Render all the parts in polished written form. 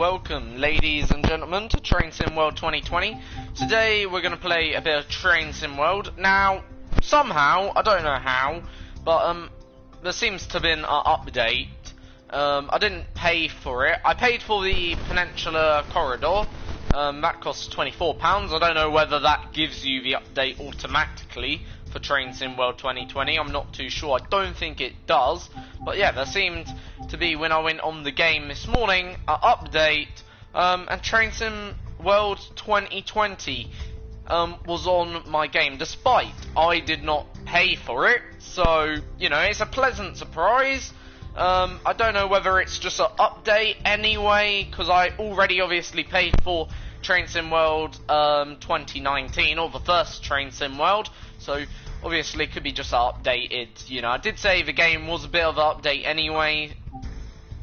Welcome, ladies and gentlemen, to Train Sim World 2020. Today we're going to play a bit of Train Sim World. Now, somehow, I don't know how, but there seems to have been an update. I didn't pay for it. I paid for the Peninsula Corridor. That costs £24. I don't know whether that gives you the update automatically for Train Sim World 2020. I'm not too sure. I don't think it does. But yeah, there seemed to be, when I went on the game this morning, an update, and Train Sim World 2020 was on my game, despite I did not pay for it. So, you know, it's a pleasant surprise. I don't know whether it's just an update anyway, because I already obviously paid for Train Sim World 2019, or the first Train Sim World, so obviously it could be just updated. You know, I did say the game was a bit of an update anyway,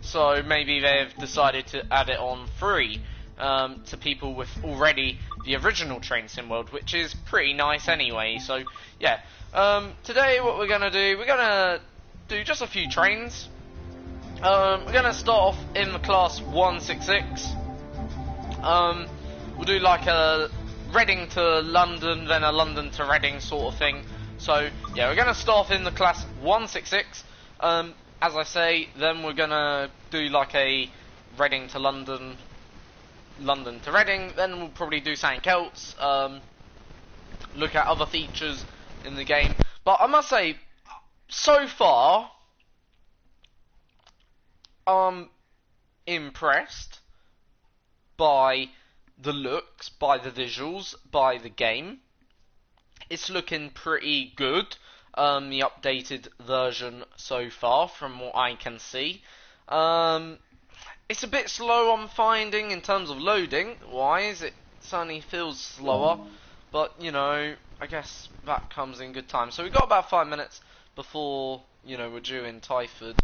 so maybe they've decided to add it on free to people with already the original Train Sim World, which is pretty nice anyway. So yeah, today what we're gonna do just a few trains. We're gonna start off in the class 166. We'll do like a Reading to London, then a London to Reading sort of thing. So yeah, we're gonna start off in the class 166. As I say, then we're gonna do like a Reading to London, London to Reading. Then we'll probably do something else. Look at other features in the game. But I must say, so far, I'm impressed by the looks, by the visuals, by the game. It's looking pretty good, the updated version so far, from what I can see. It's a bit slow, I'm finding, in terms of loading wise. It certainly feels slower, but, you know, I guess that comes in good time. So we've got about 5 minutes before, you know, we're due in Twyford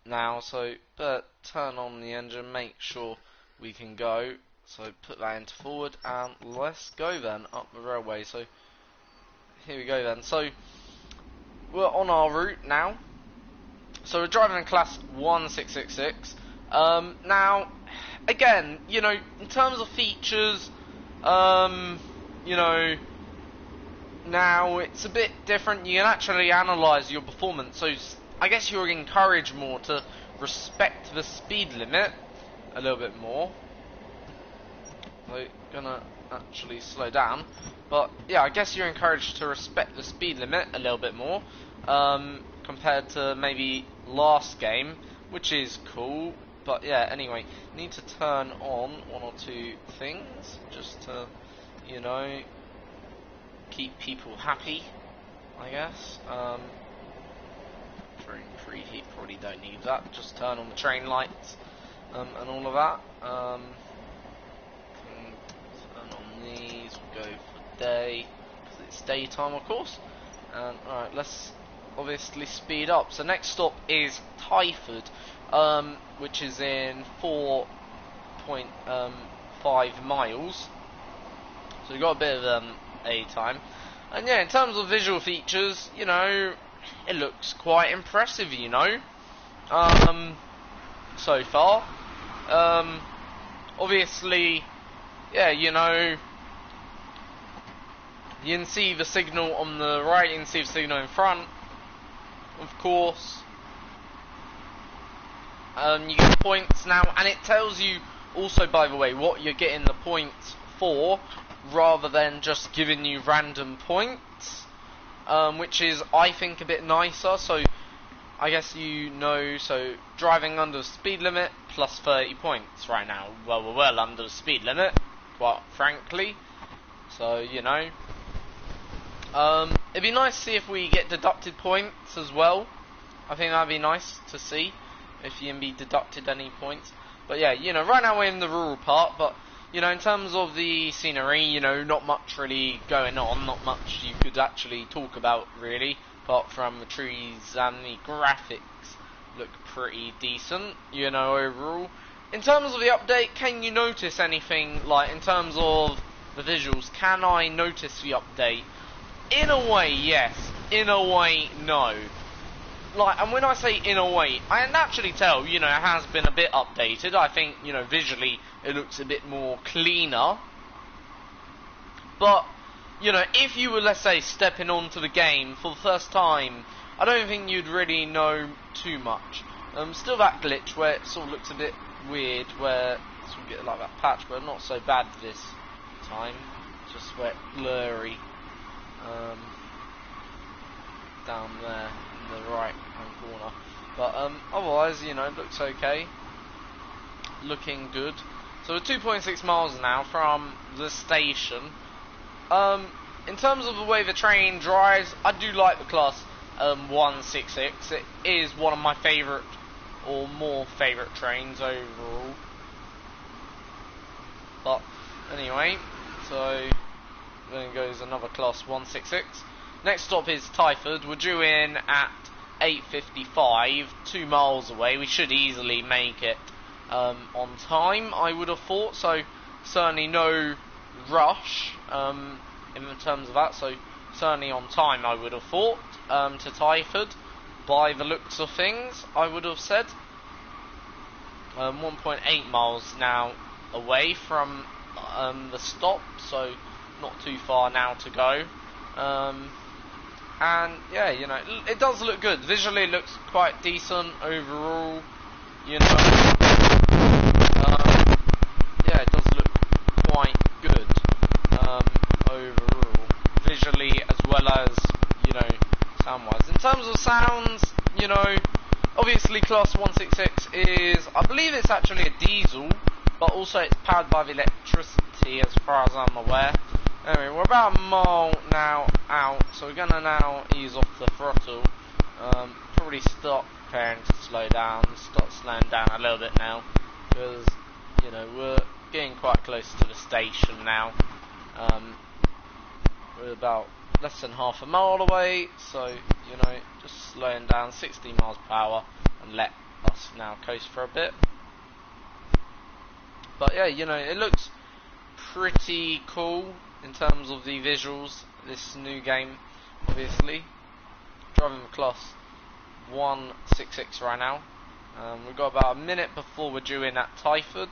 now, so turn on the engine, make sure we can go. So put that into forward, and let's go then, up the railway. So here we go then. So we're on our route now. So we're driving in class 1666. Now, again, you know, in terms of features, you know, now it's a bit different. You can actually analyse your performance. So I guess you're encouraged more to respect the speed limit a little bit more. So gonna actually slow down, but yeah, I guess you're encouraged to respect the speed limit a little bit more compared to maybe last game, which is cool. But yeah, anyway, need to turn on one or two things just to, you know, keep people happy, I guess. Train preheat, probably don't need that. Just turn on the train lights and all of that. These will go for day, because it's daytime of course. And alright, let's obviously speed up. So next stop is Twyford, which is in 4.5 miles. So we've got a bit of a time. And yeah, in terms of visual features, you know, it looks quite impressive, you know, so far. Obviously, yeah, you know, you can see the signal on the right, you can see the signal in front, of course. You get points now, and it tells you also, by the way, what you're getting the points for, rather than just giving you random points, which is, I think, a bit nicer. So I guess you know, so driving under the speed limit, plus 30 points right now. Well, we're well under the speed limit, quite frankly. So, you know, it'd be nice to see if we get deducted points as well. I think that'd be nice to see if you can be deducted any points. But yeah, you know, right now we're in the rural part, but you know, in terms of the scenery, you know, not much really going on, not much you could actually talk about really, apart from the trees, and the graphics look pretty decent, you know, overall. In terms of the update, can you notice anything, like, in terms of the visuals? Can I notice the update? In a way, yes. In a way, no. like, and when I say in a way, I can actually tell, you know, it has been a bit updated. I think, you know, visually it looks a bit more cleaner. But, you know, if you were, let's say, stepping onto the game for the first time, I don't think you'd really know too much. Still that glitch where it sort of looks a bit weird, where sort of get like that patch, but not so bad this time. Just where it's blurry. Down there in the right hand corner. But otherwise, you know, it looks okay. Looking good. So we're 2.6 miles now from the station. In terms of the way the train drives, I do like the Class 166. It is one of my favourite, or more favourite trains overall. But anyway, so then goes another Class 166. Next stop is Twyford. We're due in at 8:55, 2 miles away. We should easily make it on time, I would have thought. So certainly no rush in terms of that. So certainly on time, I would have thought, to Twyford. By the looks of things, I would have said. 1.8 miles now away from the stop, so not too far now to go. And yeah, you know, it does look good. Visually, it looks quite decent overall. You know, yeah, it does look quite good overall, visually as well as, you know, sound-wise. In terms of sounds, you know, obviously Class 166 is, I believe it's actually a diesel, but also it's powered by the electricity as far as I'm aware. Anyway, we're about a mile now out, so we're gonna now ease off the throttle. Probably stop preparing to slow down, start slowing down a little bit now, because, you know, we're getting quite close to the station now. We're about less than half a mile away, so, you know, just slowing down 60 miles per hour and let us now coast for a bit. But yeah, you know, it looks pretty cool in terms of the visuals. This new game, obviously. Driving the Class 166 right now. We've got about a minute before we're due in at Twyford.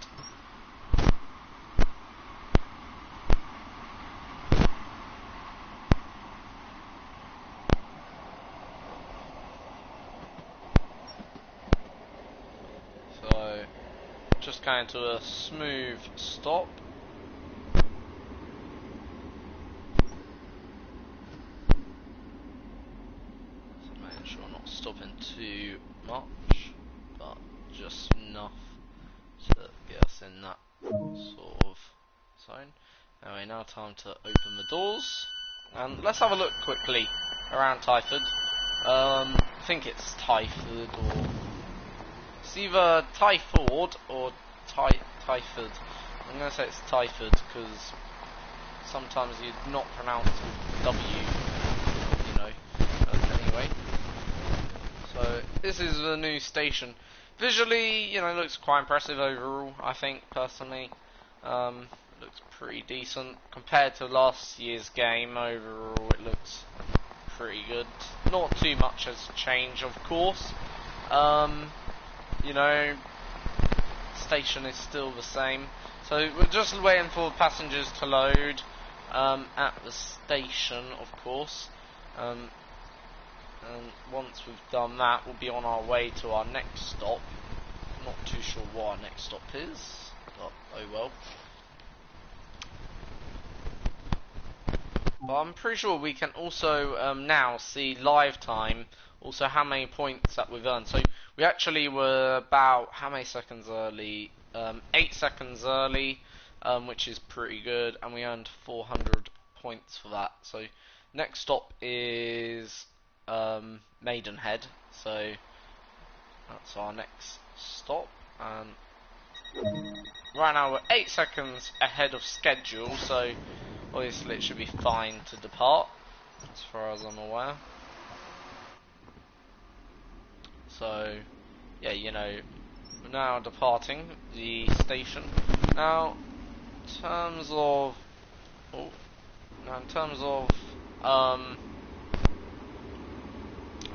So, just going to a smooth stop. Sure, not stopping too much, but just enough to get us in that sort of zone. Anyway, now time to open the doors, and let's have a look quickly around Twyford. I think it's Twyford, or it's either Twyford or Twyford. I'm going to say it's Twyford because sometimes you'd not pronounce W, you know. Anyway. So this is the new station. Visually, you know, it looks quite impressive overall, I think, personally. It looks pretty decent. Compared to last year's game, overall, it looks pretty good. Not too much has changed, of course. You know, station is still the same. So we're just waiting for passengers to load at the station, of course. And once we've done that, we'll be on our way to our next stop. Not too sure what our next stop is, but oh well. But I'm pretty sure we can also now see live time, also how many points that we've earned. So we actually were about, how many seconds early? 8 seconds early, which is pretty good, and we earned 400 points for that. So next stop is Maidenhead, so that's our next stop, and right now we're 8 seconds ahead of schedule, so obviously it should be fine to depart as far as I'm aware. So yeah, you know, we're now departing the station. Now in terms of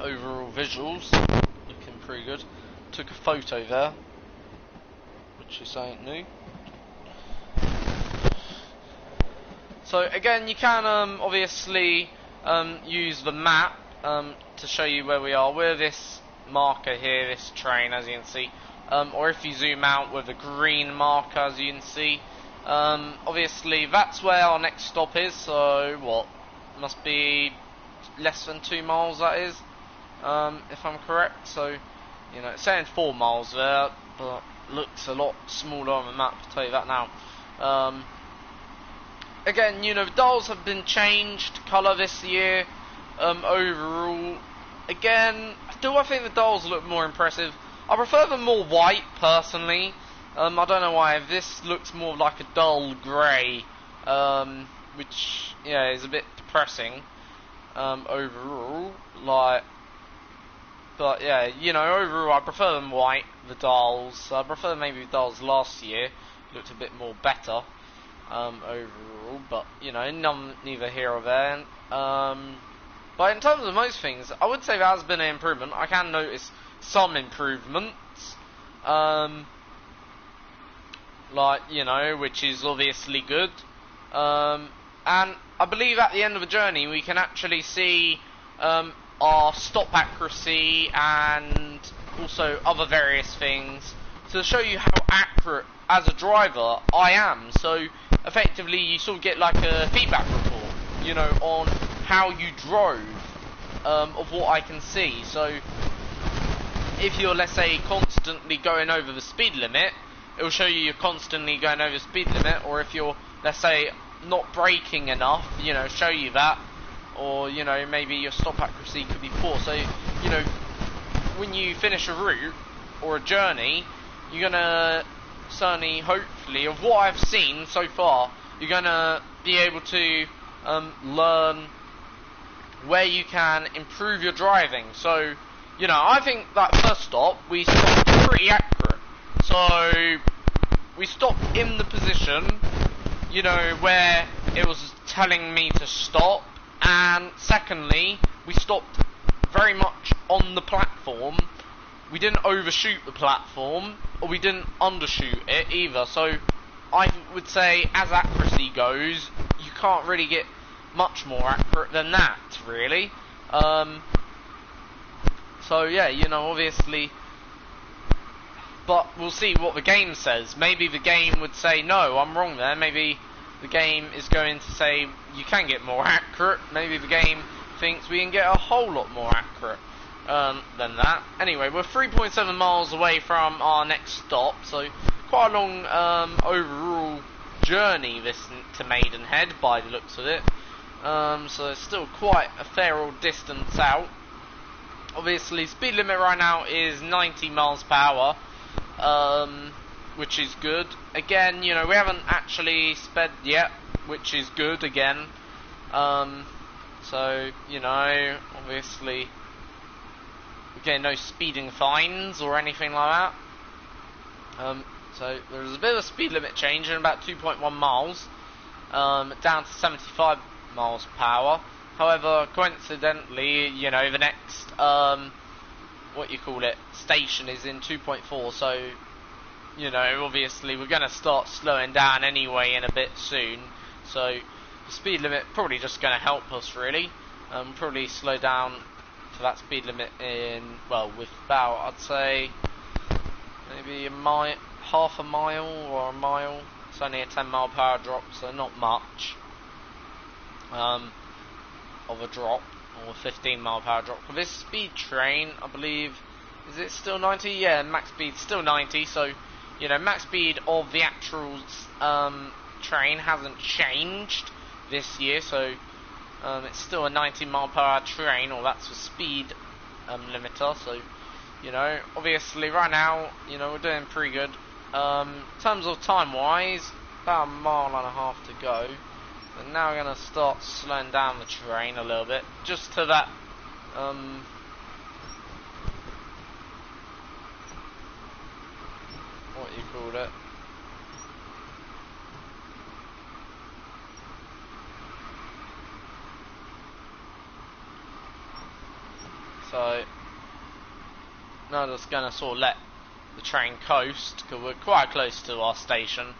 overall visuals looking pretty good. Took a photo there, which is something new. So again, you can obviously use the map to show you where we are. We're this marker here, this train, as you can see, or if you zoom out with a green marker, as you can see, obviously that's where our next stop is. So what, must be less than 2 miles, that is, if I'm correct. So, you know, it's saying 4 miles there, but looks a lot smaller on the map, I'll tell you that now. Again, you know, the dials have been changed colour this year. Overall, again, do I think the dials look more impressive? I prefer them more white, personally. I don't know why. This looks more like a dull grey, which, yeah, is a bit depressing. Overall, like, but yeah, you know, overall, I prefer them white, the dials. I prefer maybe the dials last year, looked a bit more better. Overall, but you know, neither here or there. But in terms of most things, I would say there has been an improvement. I can notice some improvements, like, you know, which is obviously good. And I believe at the end of the journey we can actually see our stop accuracy and also other various things to show you how accurate as a driver I am. So effectively you sort of get like a feedback report, you know, on how you drove, of what I can see. So if you're, let's say, constantly going over the speed limit, it will show you you're constantly going over the speed limit. Or if you're, let's say, not braking enough, you know, show you that. Or, you know, maybe your stop accuracy could be poor. So, you know, when you finish a route or a journey, you're gonna certainly, hopefully, of what I've seen so far, you're gonna be able to learn where you can improve your driving. So, you know, I think that first stop we stopped pretty accurate. So we stopped in the position, you know, where it was telling me to stop, and secondly, we stopped very much on the platform. We didn't overshoot the platform, or we didn't undershoot it either. So I would say, as accuracy goes, you can't really get much more accurate than that, really. So yeah, you know, obviously, but we'll see what the game says. Maybe the game would say, no, I'm wrong there. Maybe the game is going to say you can get more accurate. Maybe the game thinks we can get a whole lot more accurate than that. Anyway, we're 3.7 miles away from our next stop, so quite a long overall journey this to Maidenhead by the looks of it. So it's still quite a fair old distance out. Obviously, speed limit right now is 90 miles per hour, which is good. Again, you know, we haven't actually sped yet, which is good again. So, you know, obviously, we're getting no speeding fines or anything like that. So there's a bit of a speed limit change in about 2.1 miles, down to 75 miles per hour. However, coincidentally, you know, the next, station is in 2.4, so, you know, obviously we're going to start slowing down anyway in a bit soon, so the speed limit probably just going to help us, really. Probably slow down to that speed limit in, well, with about, I'd say, maybe half a mile or a mile. It's only a 10 mile per hour drop, so not much of a drop, or a 15 mile per hour drop. For this speed train, I believe, is it still 90? Yeah, max speed still 90, so, you know, max speed of the actual train hasn't changed this year, so it's still a 90 mile per hour train, or that's the speed limiter. So, you know, obviously right now, you know, we're doing pretty good. In terms of time wise, about a mile and a half to go. And now we're going to start slowing down the train a little bit, just to that, what you call it, So now just gonna sort of let the train coast because we're quite close to our station.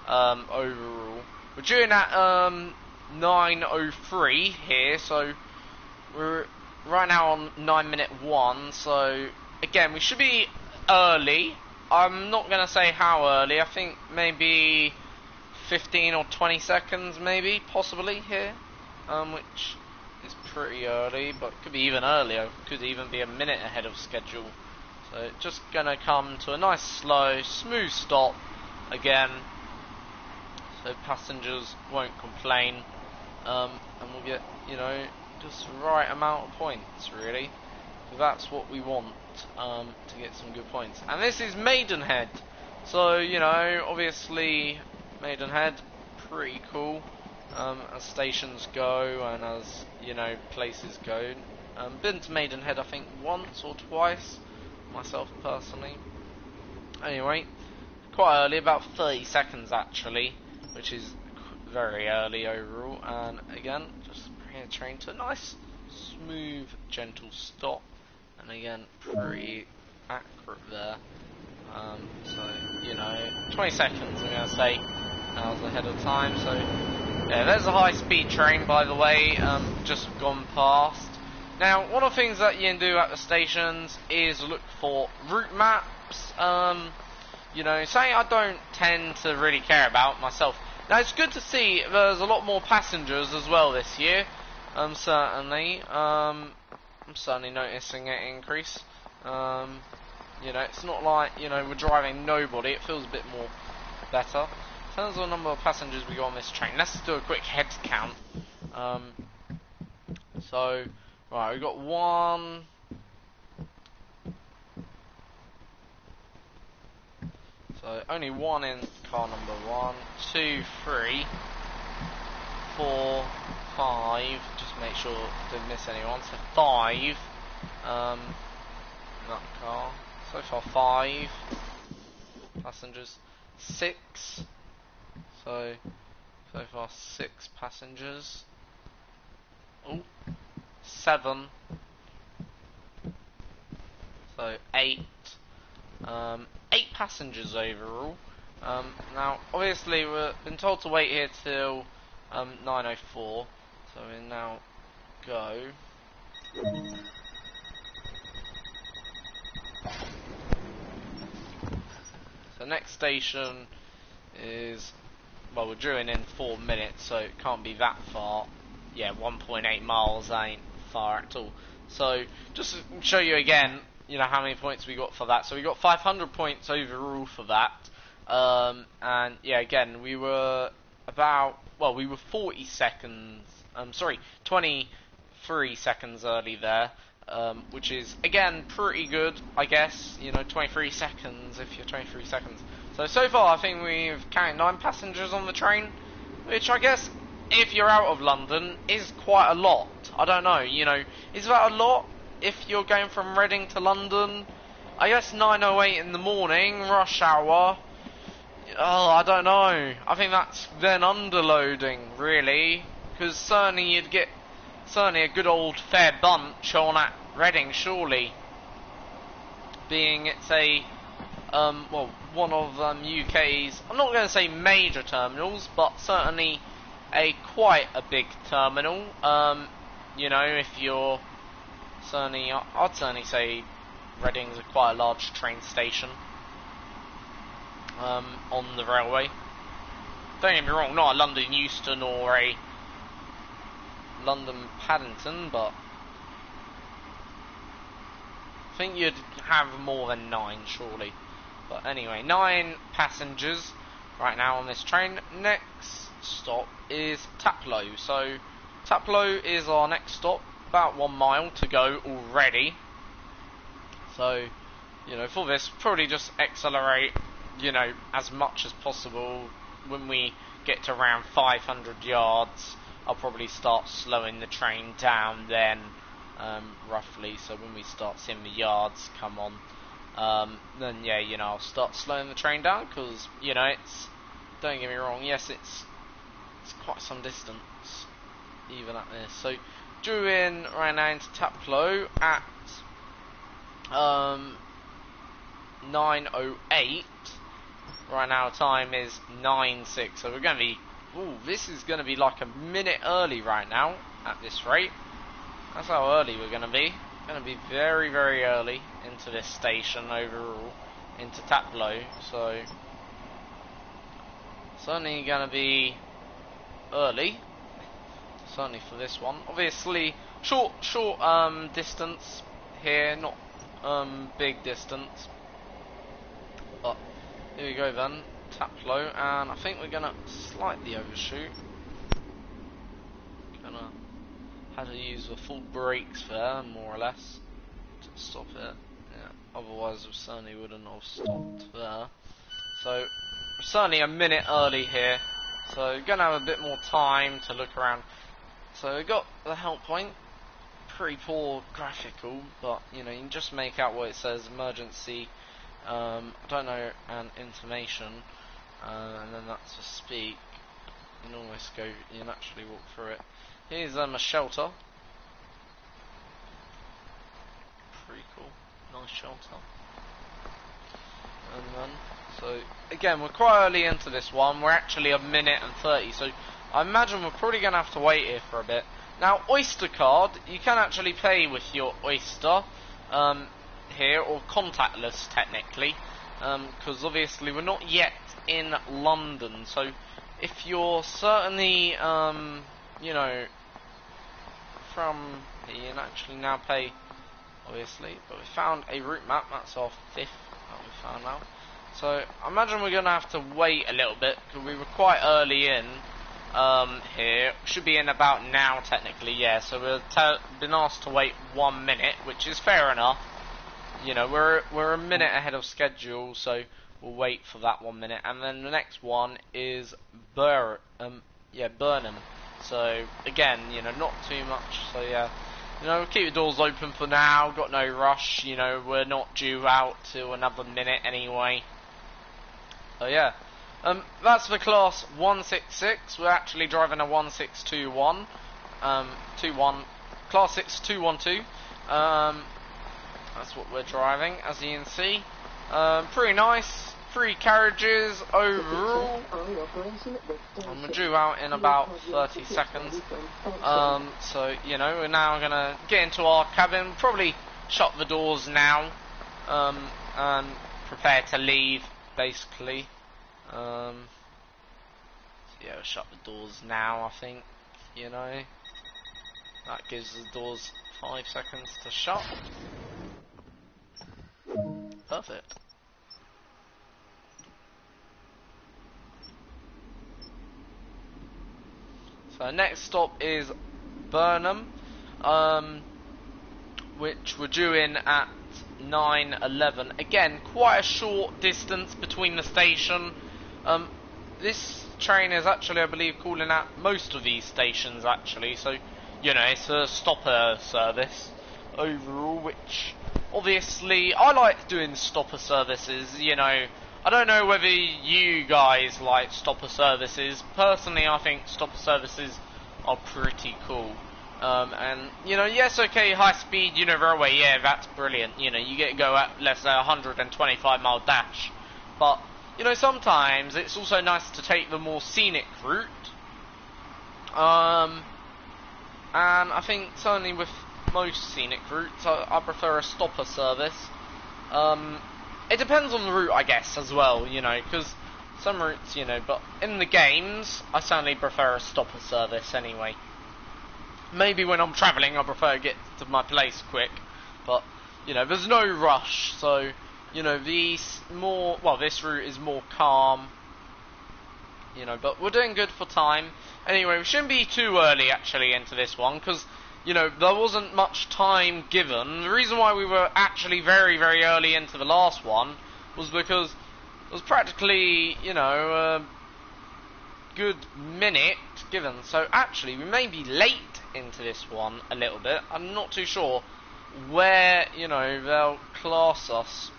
Overall, we're doing at 9:03 here, so we're right now on 9:01. So again, we should be early. I'm not gonna say how early. I think maybe 15 or 20 seconds, maybe, possibly here, which is pretty early, but could be even earlier. Could even be a minute ahead of schedule. So just gonna come to a nice, slow, smooth stop again, so passengers won't complain, and we'll get, you know, just the right amount of points, really. So that's what we want, to get some good points. And this is Maidenhead, so, you know, obviously Maidenhead, pretty cool, as stations go and as, you know, places go. Been to Maidenhead I think once or twice, myself personally. Anyway, quite early, about 30 seconds actually, which is very early overall. And again, just bring the train to a nice, smooth, gentle stop. And again, pretty accurate there. So, you know, 20 seconds I'm going to say, hours ahead of time. So, yeah, there's a high-speed train, by the way, just gone past. Now, one of the things that you can do at the stations is look for route maps. You know, something I don't tend to really care about myself. Now, it's good to see there's a lot more passengers as well this year. Certainly. I'm certainly noticing an increase. You know, it's not like, you know, we're driving nobody. It feels a bit more better. In terms of the number of passengers we got on this train, let's do a quick head count. So, right, we've got one. So, only one in car number 1, 2, 3, 4, 5. Just make sure didn't miss anyone. So 5. In that car. So far 5 passengers. 6. So far 6 passengers. Oh, 7. So 8. 8 passengers overall. Now, obviously, we've been told to wait here till 9:04. So we now go. So next station is, well, we're due in 4 minutes, so it can't be that far. Yeah, 1.8 miles ain't far at all. So just to show you again, you know, how many points we got for that. So we got 500 points overall for that. And yeah, again, we were about, well, we were 40 seconds, 23 seconds early there. Which is, again, pretty good, I guess. You know, 23 seconds if you're 23 seconds. So far, I think we've counted 9 passengers on the train, which I guess, if you're out of London, is quite a lot. I don't know, you know, is that a lot if you're going from Reading to London? I guess 9:08 in the morning, rush hour. Oh, I don't know. I think that's then underloading, really, because certainly you'd get a good old fair bunch on at Reading, surely. Being it's a, well, one of UK's, I'm not going to say major terminals, but certainly quite a big terminal. You know, if you're certainly, I'd certainly say Reading's quite a large train station on the railway. Don't get me wrong, not a London Euston or a London Paddington, but I think you'd have more than 9, surely. But anyway, 9 passengers right now on this train. Next stop is Taplow. So Taplow is our next stop. About 1 mile to go already. So, you know, for this, probably just accelerate, you know, as much as possible. When we get to around 500 yards, I'll probably start slowing the train down then, roughly. So when we start seeing the yards come on, then yeah, you know, I'll start slowing the train down, because, you know, it's, don't get me wrong, yes, it's quite some distance even at this. So due in right now into Taplow at 9:08. Right now time is 9:06, so we're going to be, this is going to be like a minute early right now at this rate. That's how early we're going to be. Going to be very, very early into this station overall, into Taplow, so certainly going to be early, certainly for this one. Obviously, short distance here, not big distance. But here we go then, Taplow, and I think we're gonna slightly overshoot. Gonna have to use the full brakes there, more or less, to stop it. Yeah, otherwise we certainly wouldn't have stopped there. So we're certainly a minute early here, so gonna have a bit more time to look around. So we got the help point, pretty poor graphical, but you know, you can just make out what it says, emergency, I don't know, and information, and then that's for speak. You can almost go, you can actually walk through it. Here's a shelter, pretty cool, nice shelter. And then, so again, we're quite early into this one. We're actually a minute and 30, so I imagine we're probably going to have to wait here for a bit. Now, Oyster card, you can actually pay with your Oyster here, or contactless technically, because obviously we're not yet in London. So if you're certainly, you know, from here, you can actually now pay, obviously. But we found a route map. That's our 5th that we found now. So I imagine we're going to have to wait a little bit, because we were quite early in here. Should be in about now technically, yeah. So we've been asked to wait 1 minute, which is fair enough. You know, we're a minute ahead of schedule, so we'll wait for that 1 minute. And then the next one is Burnham. So again, you know, not too much. So yeah, you know, we'll keep the doors open for now. Got no rush. You know, we're not due out till another minute anyway. So yeah, that's the class 166. We're actually driving a 1621, 21, class 6 212. That's what we're driving, as you can see. Pretty nice. 3 carriages overall. And we're due out in about 30 seconds. So, you know, we're now going to get into our cabin. Probably shut the doors now. And prepare to leave, basically. So yeah, we'll shut the doors now, I think. You know. That gives the doors 5 seconds to shut. Perfect. So next stop is Burnham, which we're due in at 9:11. Again, quite a short distance between the station. This train is actually, I believe, calling at most of these stations actually. So, you know, it's a stopper service overall, which obviously I like doing stopper services. You know, I don't know whether you guys like stopper services. Personally, I think stopper services are pretty cool. And, you know, yes, okay, high speed, you know, railway, yeah, that's brilliant. You know, you get to go at, let's say, 125-mile dash. But, you know, sometimes it's also nice to take the more scenic route. And I think certainly with most scenic routes, I prefer a stopper service. It depends on the route, I guess, as well, you know, because some routes, you know, but in the games, I certainly prefer a stopper service anyway. Maybe when I'm travelling, I prefer to get to my place quick, but, you know, there's no rush, so, you know, this route is more calm, you know, but we're doing good for time. Anyway, we shouldn't be too early, actually, into this one, because, you know, there wasn't much time given. The reason why we were actually very, very early into the last one was because it was practically, you know, a good minute given. So actually, we may be late into this one a little bit. I'm not too sure where, you know, they'll class us,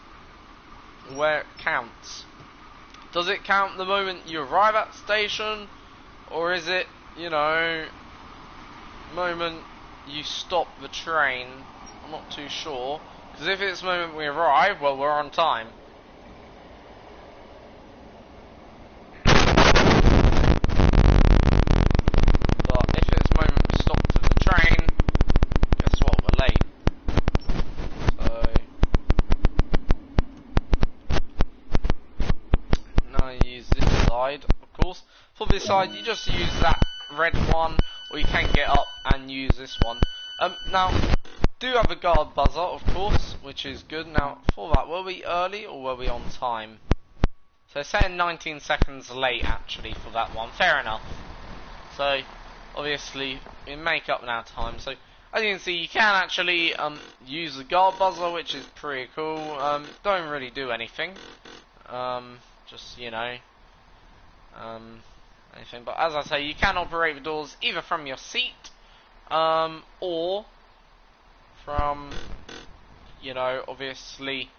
where it counts. Does it count the moment you arrive at the station? Or is it, you know, moment you stop the train. I'm not too sure, because if it's the moment we arrive, well, we're on time. But if it's the moment we stop to the train, guess what, we're late. So now you use this side, of course. For this side, you just use that red one, or you can get up and use this one. Now, do have a guard buzzer, of course, which is good. Now, for that, were we early or were we on time? So, saying 19 seconds late, actually, for that one. Fair enough. So, obviously, we make up now time. So, as you can see, you can actually use the guard buzzer, which is pretty cool. Don't really do anything. Just, you know, anything. But as I say, you can operate the doors either from your seat, or from, you know, obviously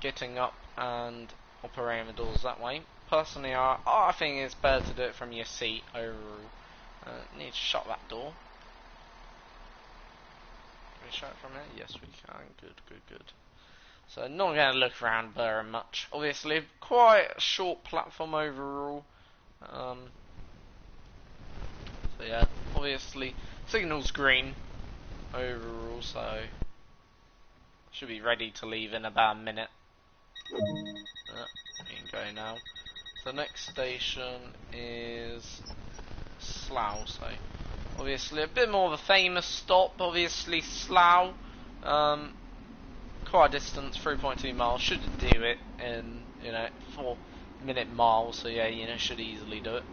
getting up and operating the doors that way. Personally, I think it's better to do it from your seat overall. Need to shut that door. Can we shut it from there? Yes, we can. Good. So, not going to look around very much. Obviously, quite a short platform overall. So yeah, obviously, signal's green overall, so should be ready to leave in about a minute. We can go now. So next station is Slough. So obviously a bit more of a famous stop. Obviously Slough, quite a distance, 3.2 miles. Should do it in 4-minute miles. So yeah, should easily do it.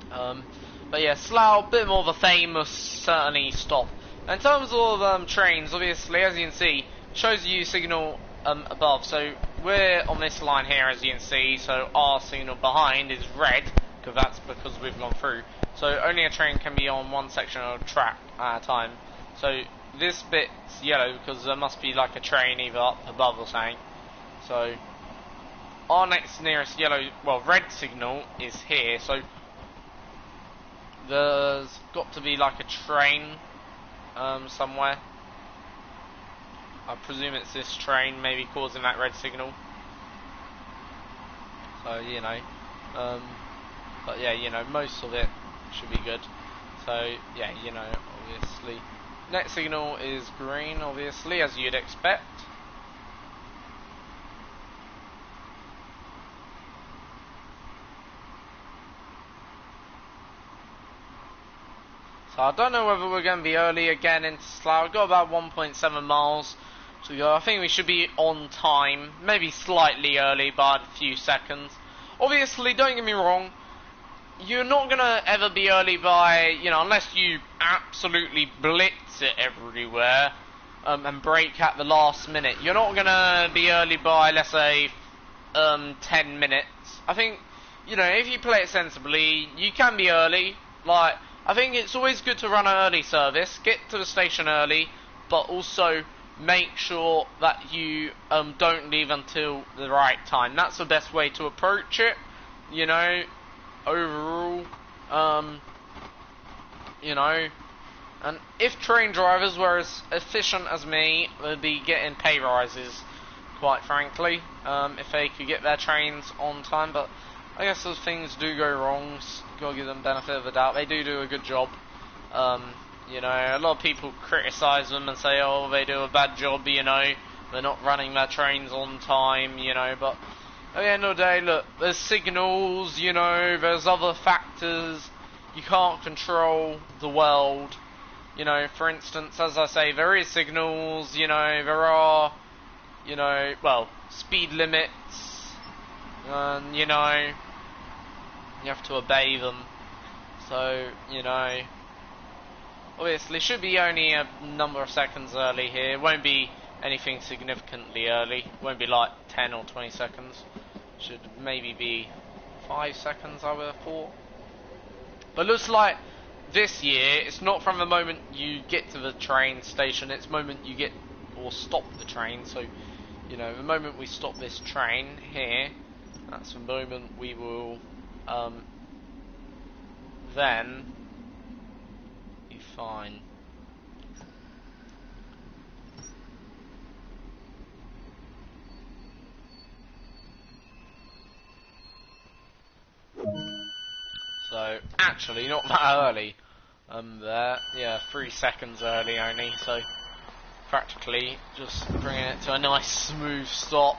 But yeah, Slough, a bit more of a famous, certainly, stop. In terms of trains, obviously, as you can see, shows you signal above. So we're on this line here, as you can see. So our signal behind is red, because we've gone through. So only a train can be on one section of the track at a time. So this bit's yellow because there must be like a train either up above or something. So our next nearest red signal is here. So there's got to be like a train somewhere. I presume it's this train maybe causing that red signal. So, but yeah, most of it should be good. So, yeah, obviously. Next signal is green, obviously, as you'd expect. So I don't know whether we're going to be early again into Slough. We've got about 1.7 miles to go. I think we should be on time. Maybe slightly early by a few seconds. Obviously, don't get me wrong. You're not going to ever be early by, unless you absolutely blitz it everywhere and break at the last minute. You're not going to be early by, let's say, 10 minutes. I think, if you play it sensibly, you can be early. Like, I think it's always good to run an early service, get to the station early, but also make sure that you don't leave until the right time. That's the best way to approach it, overall, and if train drivers were as efficient as me, they'd be getting pay rises, quite frankly, if they could get their trains on time. But I guess those things do go wrong. Gotta give them benefit of the doubt. They do a good job. A lot of people criticise them and say, oh, they do a bad job, they're not running their trains on time, but at the end of the day, look, there's signals, there's other factors. You can't control the world. For instance, as I say, there is signals, there are, speed limits, and, you have to obey them. So, obviously should be only a number of seconds early here. Won't be anything significantly early. Won't be like 10 or 20 seconds. Should maybe be 5 seconds, I would have thought. But looks like this year, it's not from the moment you get to the train station, it's the moment you get or stop the train. So, the moment we stop this train here, that's the moment we will then, absolutely fine. So, actually, not that early. There, yeah, 3 seconds early only, so practically just bringing it to a nice smooth stop.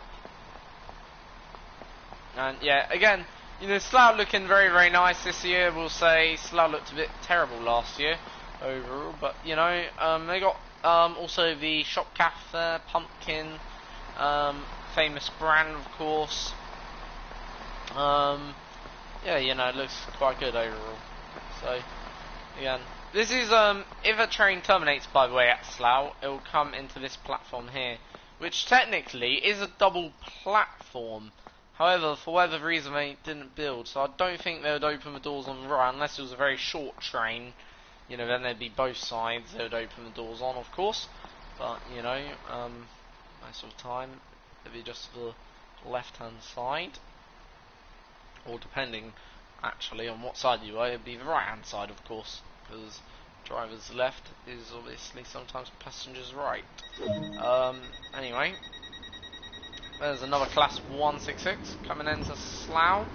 And yeah, again, you know, Slough looking very, very nice this year. We'll say Slough looked a bit terrible last year overall, but you know, they got also the Shop Cafe Pumpkin, famous brand, of course. Yeah, you know, it looks quite good overall. So again, this is if a train terminates, by the way, at Slough, it will come into this platform here, which technically is a double platform. However, for whatever reason, they didn't build, so I don't think they would open the doors on the right, unless it was a very short train. You know, then there'd be both sides, they would open the doors on, of course. But, you know, most of the time, it'd be just the left-hand side. Or depending, actually, on what side you are, it'd be the right-hand side, of course. Because driver's left is obviously sometimes passenger's right. Anyway. There's another class 166 coming into Slough,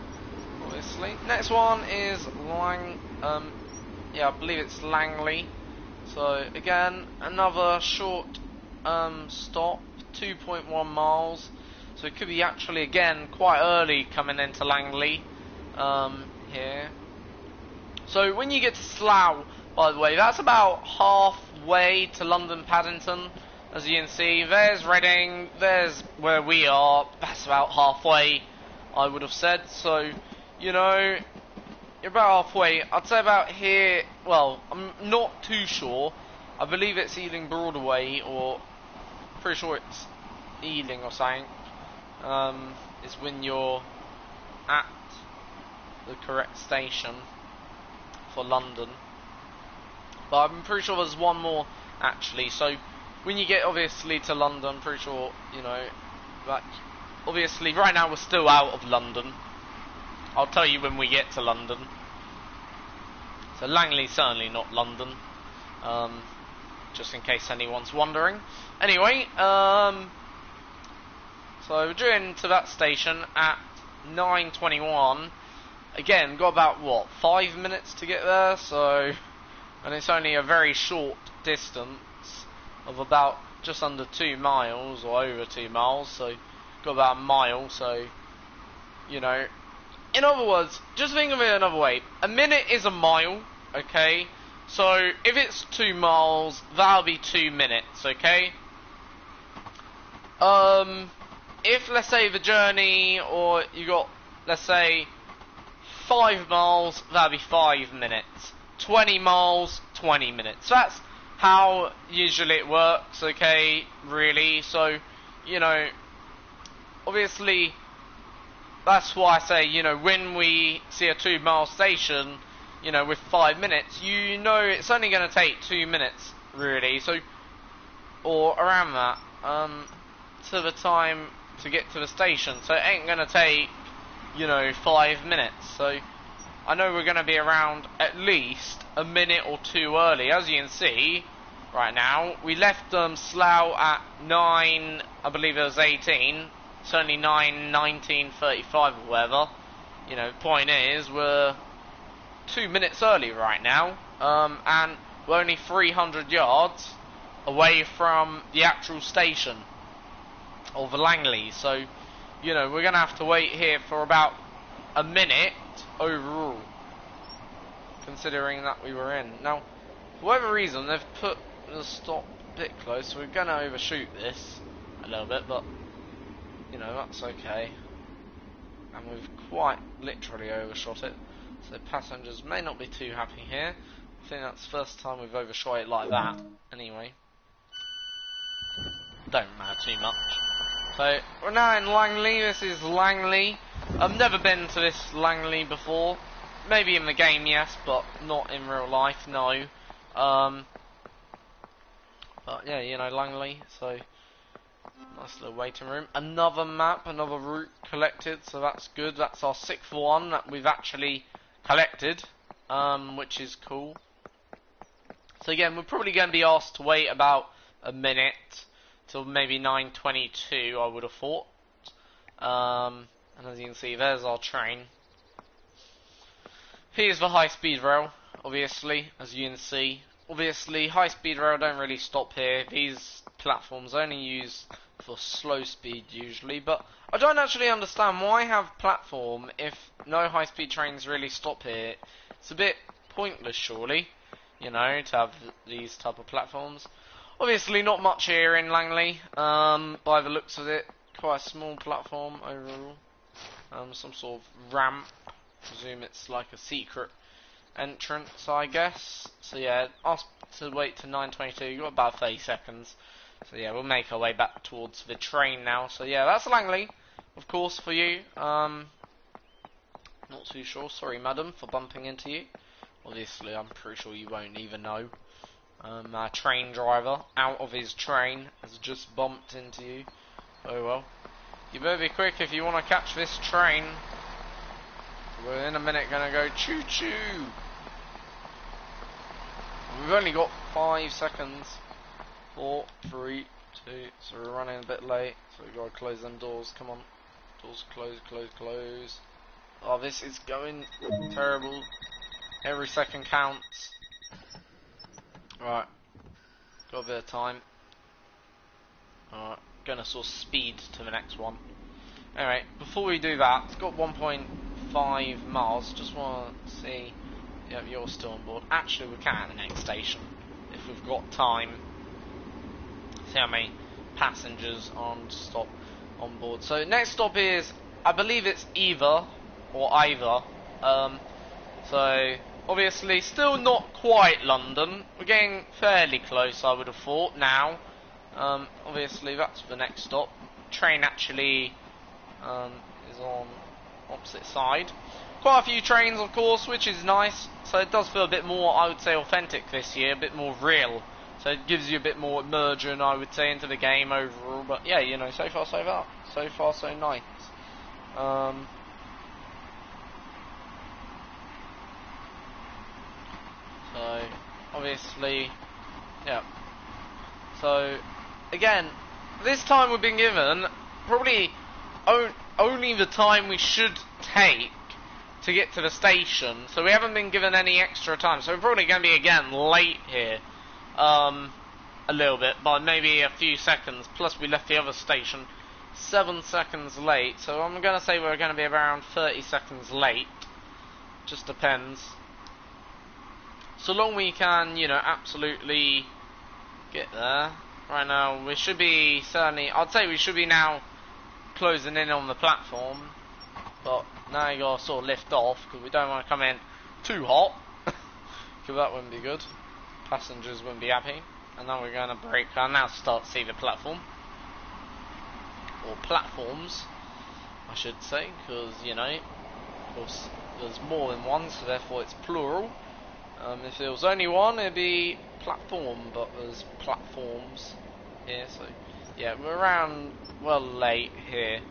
obviously. Next one is yeah, I believe it's Langley. So again, another short stop, 2.1 miles. So it could be actually again quite early coming into Langley here. So when you get to Slough, by the way, that's about halfway to London Paddington. As you can see, there's Reading, there's where we are, that's about halfway, I would have said. So, you know, you're about halfway. I'd say about here, well, I'm not too sure. I believe it's Ealing Broadway, or pretty sure it's Ealing or something, is when you're at the correct station for London. But I'm pretty sure there's one more, actually, so when you get obviously to London, I'm pretty sure, you know, like, obviously right now we're still out of London. I'll tell you when we get to London. So Langley's certainly not London, just in case anyone's wondering. Anyway, so we're due to that station at 9:21. Again, got about, what, 5 minutes to get there, so, and it's only a very short distance of about just under 2 miles, or over 2 miles, so got about a mile, so, you know, in other words, just think of it another way, a minute is a mile, okay, so if it's 2 miles, that'll be 2 minutes, okay, if, let's say, the journey, or you got, let's say, 5 miles, that'll be 5 minutes, 20 miles, 20 minutes, so that's how usually it works, okay, really. So, you know, obviously, that's why I say, you know, when we see a 2 mile station, you know, with 5 minutes, you know it's only going to take 2 minutes, really, so, or around that, to the time to get to the station, so it ain't going to take, you know, 5 minutes, so I know we're going to be around at least a minute or two early. As you can see, right now, we left Slough at 9, I believe it was 18, it's only 9:19:35 or whatever. You know, the point is, we're 2 minutes early right now, and we're only 300 yards away from the actual station of Langley, so, you know, we're going to have to wait here for about a minute overall, considering that we were in. Now, for whatever reason, they've put the stop a bit close, so we're going to overshoot this a little bit, but, you know, that's okay. And we've quite literally overshot it, so passengers may not be too happy here. I think that's the first time we've overshot it like that, anyway. Don't matter too much. So, we're now in Langley. This is Langley. I've never been to this Langley before. Maybe in the game, yes, but not in real life, no. But yeah, you know, Langley, so nice little waiting room. Another map, another route collected, so that's good. That's our 6th one that we've actually collected, which is cool. So again, we're probably going to be asked to wait about a minute till maybe 9:22, I would have thought. And as you can see, there's our train. Here's the high-speed rail, obviously, as you can see. Obviously, high-speed rail don't really stop here. These platforms only used for slow speed usually, but I don't actually understand why have platform if no high-speed trains really stop here. It's a bit pointless, surely, you know, to have these type of platforms. Obviously, not much here in Langley, by the looks of it. Quite a small platform overall. Some sort of ramp. Presume it's like a secret entrance, I guess. So yeah, asked to wait to 9:22. You've got about 30 seconds. So yeah, we'll make our way back towards the train now. So yeah, that's Langley, of course, for you. Not too sure. Sorry, madam, for bumping into you. Obviously, I'm pretty sure you won't even know. Our train driver, out of his train, has just bumped into you. Oh well. You better be quick if you want to catch this train. We're in a minute gonna go choo-choo. We've only got 5 seconds. 4, 3, 2. So we're running a bit late. So we've got to close them doors. Come on. Doors close, close, close. Oh, this is going terrible. Every second counts. Right. Got a bit of time. Alright. Gonna sort of speed to the next one. Anyway, before we do that, it's got 1.5 miles. Just want to see if you're still on board. Actually, we can at the next station if we've got time. See how many passengers on stop on board. So next stop is, I believe it's either or either. So obviously still not quite London. We're getting fairly close, I would have thought now. Obviously that's the next stop. Train actually is on opposite side. Quite a few trains, of course, which is nice. So it does feel a bit more, I would say, authentic this year, a bit more real. So it gives you a bit more immersion, I would say, into the game overall. But yeah, you know, so far so far. So far so nice. So obviously, yeah. So again, this time we've been given probably only the time we should take to get to the station. So we haven't been given any extra time. So we're probably going to be again late here. A little bit, by maybe a few seconds. Plus we left the other station 7 seconds late. So I'm going to say we're going to be around 30 seconds late. Just depends. So long we can, you know, absolutely get there. Right now, we should be certainly, I'd say we should be now closing in on the platform. But now you gotta sort of lift off, because we don't want to come in too hot. Because that wouldn't be good. Passengers wouldn't be happy. And then we're going to break. I'll now start to see the platform. Or platforms, I should say, because, you know, of course, there's more than one, so therefore it's plural. If there was only one, it'd be platform, but there's platforms here, so yeah, we're around, well, late here.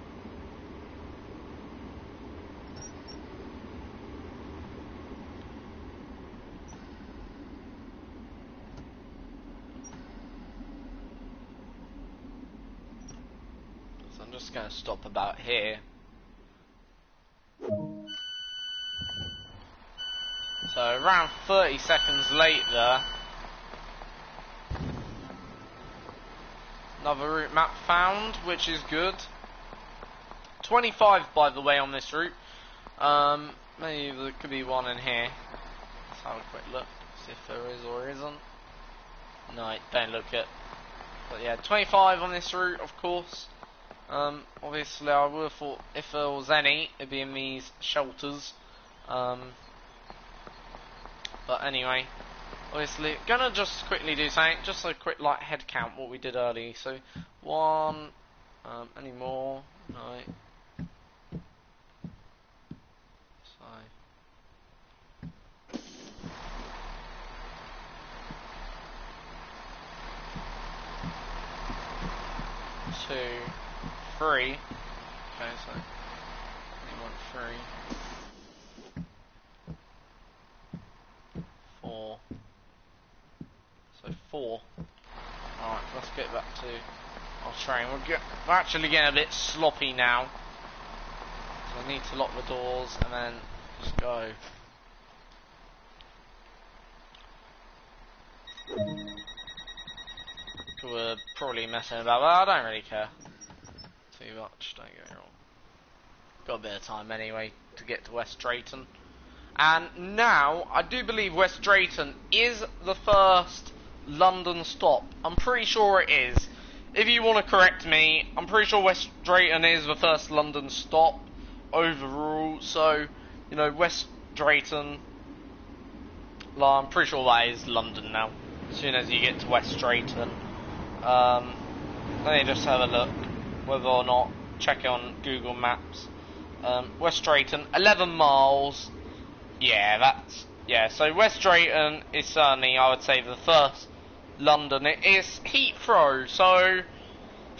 So I'm just going to stop about here. So around 30 seconds late there. Another route map found, which is good. 25, by the way, on this route. Maybe there could be one in here. Let's have a quick look, see if there is or isn't. No, don't look it. But yeah, 25 on this route, of course. Obviously, I would have thought if there was any, it'd be in these shelters. But anyway, obviously, gonna just quickly do something, just a quick like head count what we did earlier. So 1, any more? No. So 2, 3. Okay, so anyone 3, 4, before. Alright, let's get back to our train. We're actually getting a bit sloppy now. So I need to lock the doors and then just go. We're probably messing about, but I don't really care too much, don't get me wrong. Got a bit of time anyway to get to West Drayton. And now, I do believe West Drayton is the first London stop. I'm pretty sure it is. If you want to correct me, I'm pretty sure West Drayton is the first London stop overall. So, you know, West Drayton, I'm pretty sure that is London now. As soon as you get to West Drayton. Let me just have a look whether or not, check it on Google Maps. West Drayton, 11 miles. Yeah, so West Drayton is certainly, I would say, the first London. It is Heathrow, so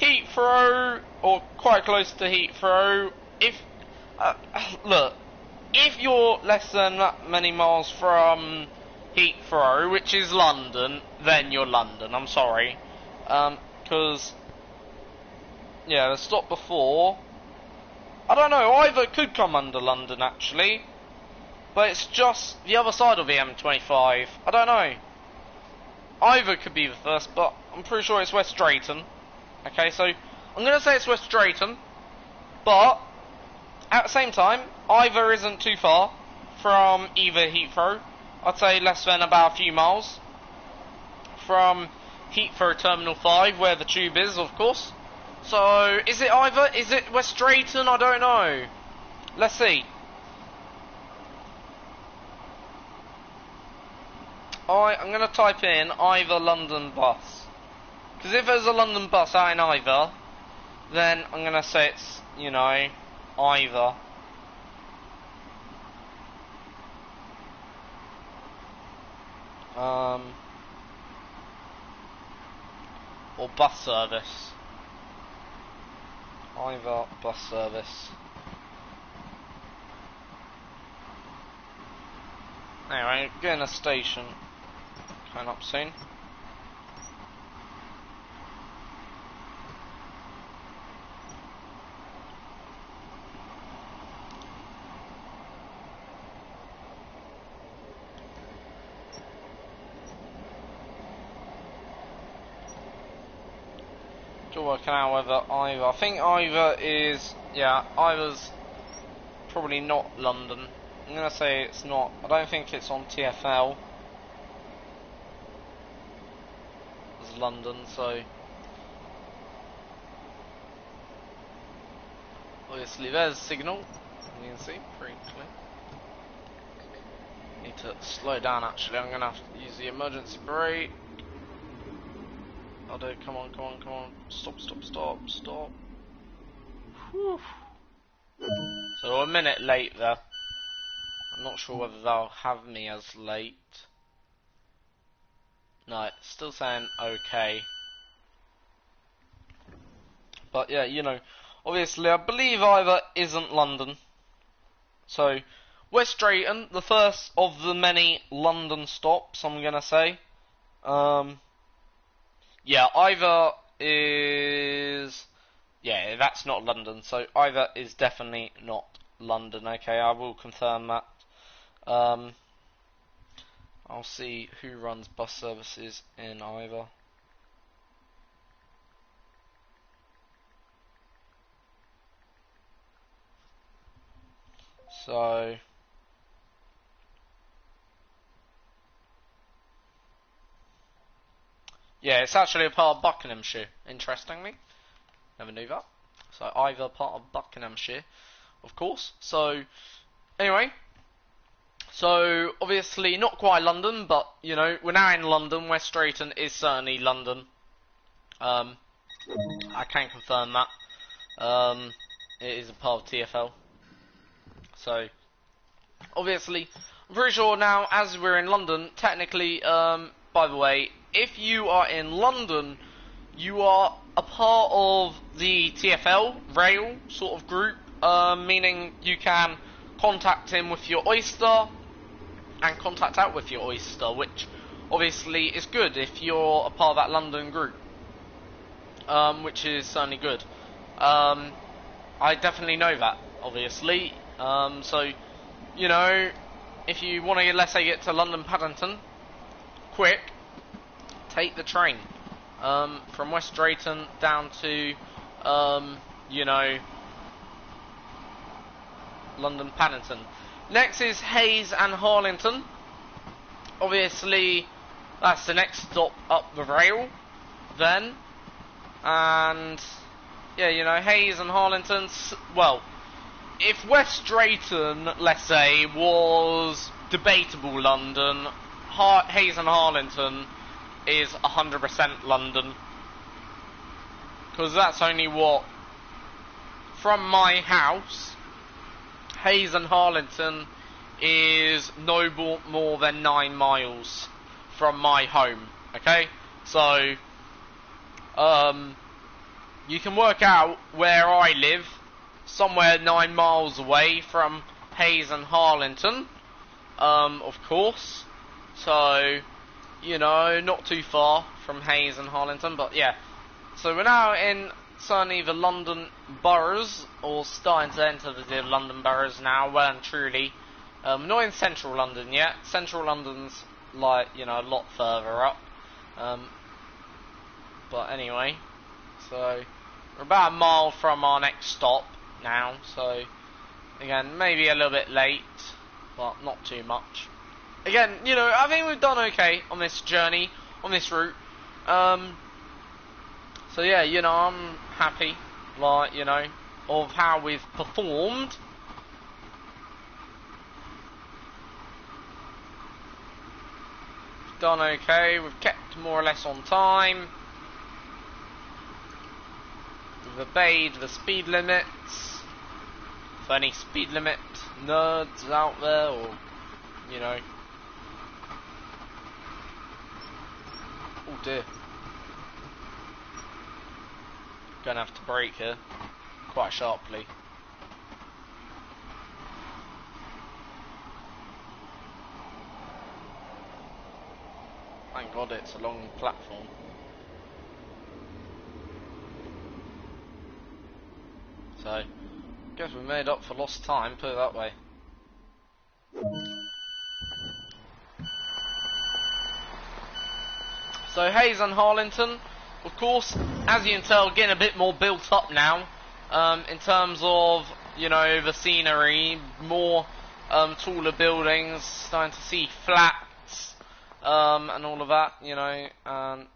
Heathrow, or quite close to Heathrow. If look, if you're less than that many miles from Heathrow, which is London, then you're London. I'm sorry, because yeah, the stop before, I don't know, either could come under London actually. But it's just the other side of the M25. I don't know. Either could be the first, but I'm pretty sure it's West Drayton. Okay, so I'm going to say it's West Drayton. But at the same time, either isn't too far from either Heathrow. I'd say less than about a few miles from Heathrow Terminal 5, where the tube is, of course. So is it either? Is it West Drayton? I don't know. Let's see. I'm going to type in either London bus. Because if there's a London bus out in either, then I'm going to say it's, you know, either. Or bus service. Either bus service. Anyway, getting a station. Coming up soon. Still working out whether either. I think either is, yeah, either's probably not London. I'm gonna say it's not. I don't think it's on TfL. It's London, so obviously there's signal. You can see pretty clear. Need to slow down. Actually, I'm gonna have to use the emergency brake. Oh, come on, come on, come on! Stop, stop, stop, stop! Whew. So we're a minute late there. I'm not sure whether they'll have me as late. No, it's still saying okay. But yeah, you know, obviously I believe either isn't London. So, West Drayton, the first of the many London stops, I'm gonna say. Yeah, either is... Yeah, that's not London, so either is definitely not London. Okay, I will confirm that. I'll see who runs bus services in either. So yeah, it's actually a part of Buckinghamshire, interestingly. Never knew that. So either part of Buckinghamshire, of course. So anyway, so obviously not quite London, but you know, we're now in London. West Drayton is certainly London. I can confirm that. It is a part of TfL. So obviously, I'm pretty sure now, as we're in London, technically, by the way, if you are in London, you are a part of the TfL rail sort of group, meaning you can contact him with your Oyster and contact out with your Oyster, which obviously it's good if you're a part of that London group, which is certainly good. I definitely know that, obviously. So, you know, if you want to, let's say, get to London Paddington quick, take the train from West Drayton down to, you know, London Paddington. Next is Hayes and Harlington. Obviously, that's the next stop up the rail then. And yeah, you know, Hayes and Harlington, well, if West Drayton, let's say, was debatable London, Hayes and Harlington is 100% London. Because that's only what, from my house, Hayes and Harlington is no more than 9 miles from my home, okay? So, you can work out where I live, somewhere 9 miles away from Hayes and Harlington, of course. So, you know, not too far from Hayes and Harlington, but yeah. So we're now in certainly the London boroughs, or starting to enter the London boroughs now, well and truly. Not in central London yet. Central London's, like, you know, a lot further up. But anyway, so we're about a mile from our next stop now, so again, maybe a little bit late, but not too much. Again, you know, I think we've done okay on this journey, on this route. So yeah, you know, I'm happy, like, you know, of how we've performed. We've done okay, we've kept more or less on time. We've obeyed the speed limits. For any speed limit nerds out there, or, you know. Oh dear. Gonna have to brake here quite sharply. Thank God it's a long platform. So, guess we made up for lost time, put it that way. So Hayes and Harlington, of course, as you can tell, getting a bit more built up now, in terms of, you know, the scenery, more taller buildings, starting to see flats, and all of that, you know,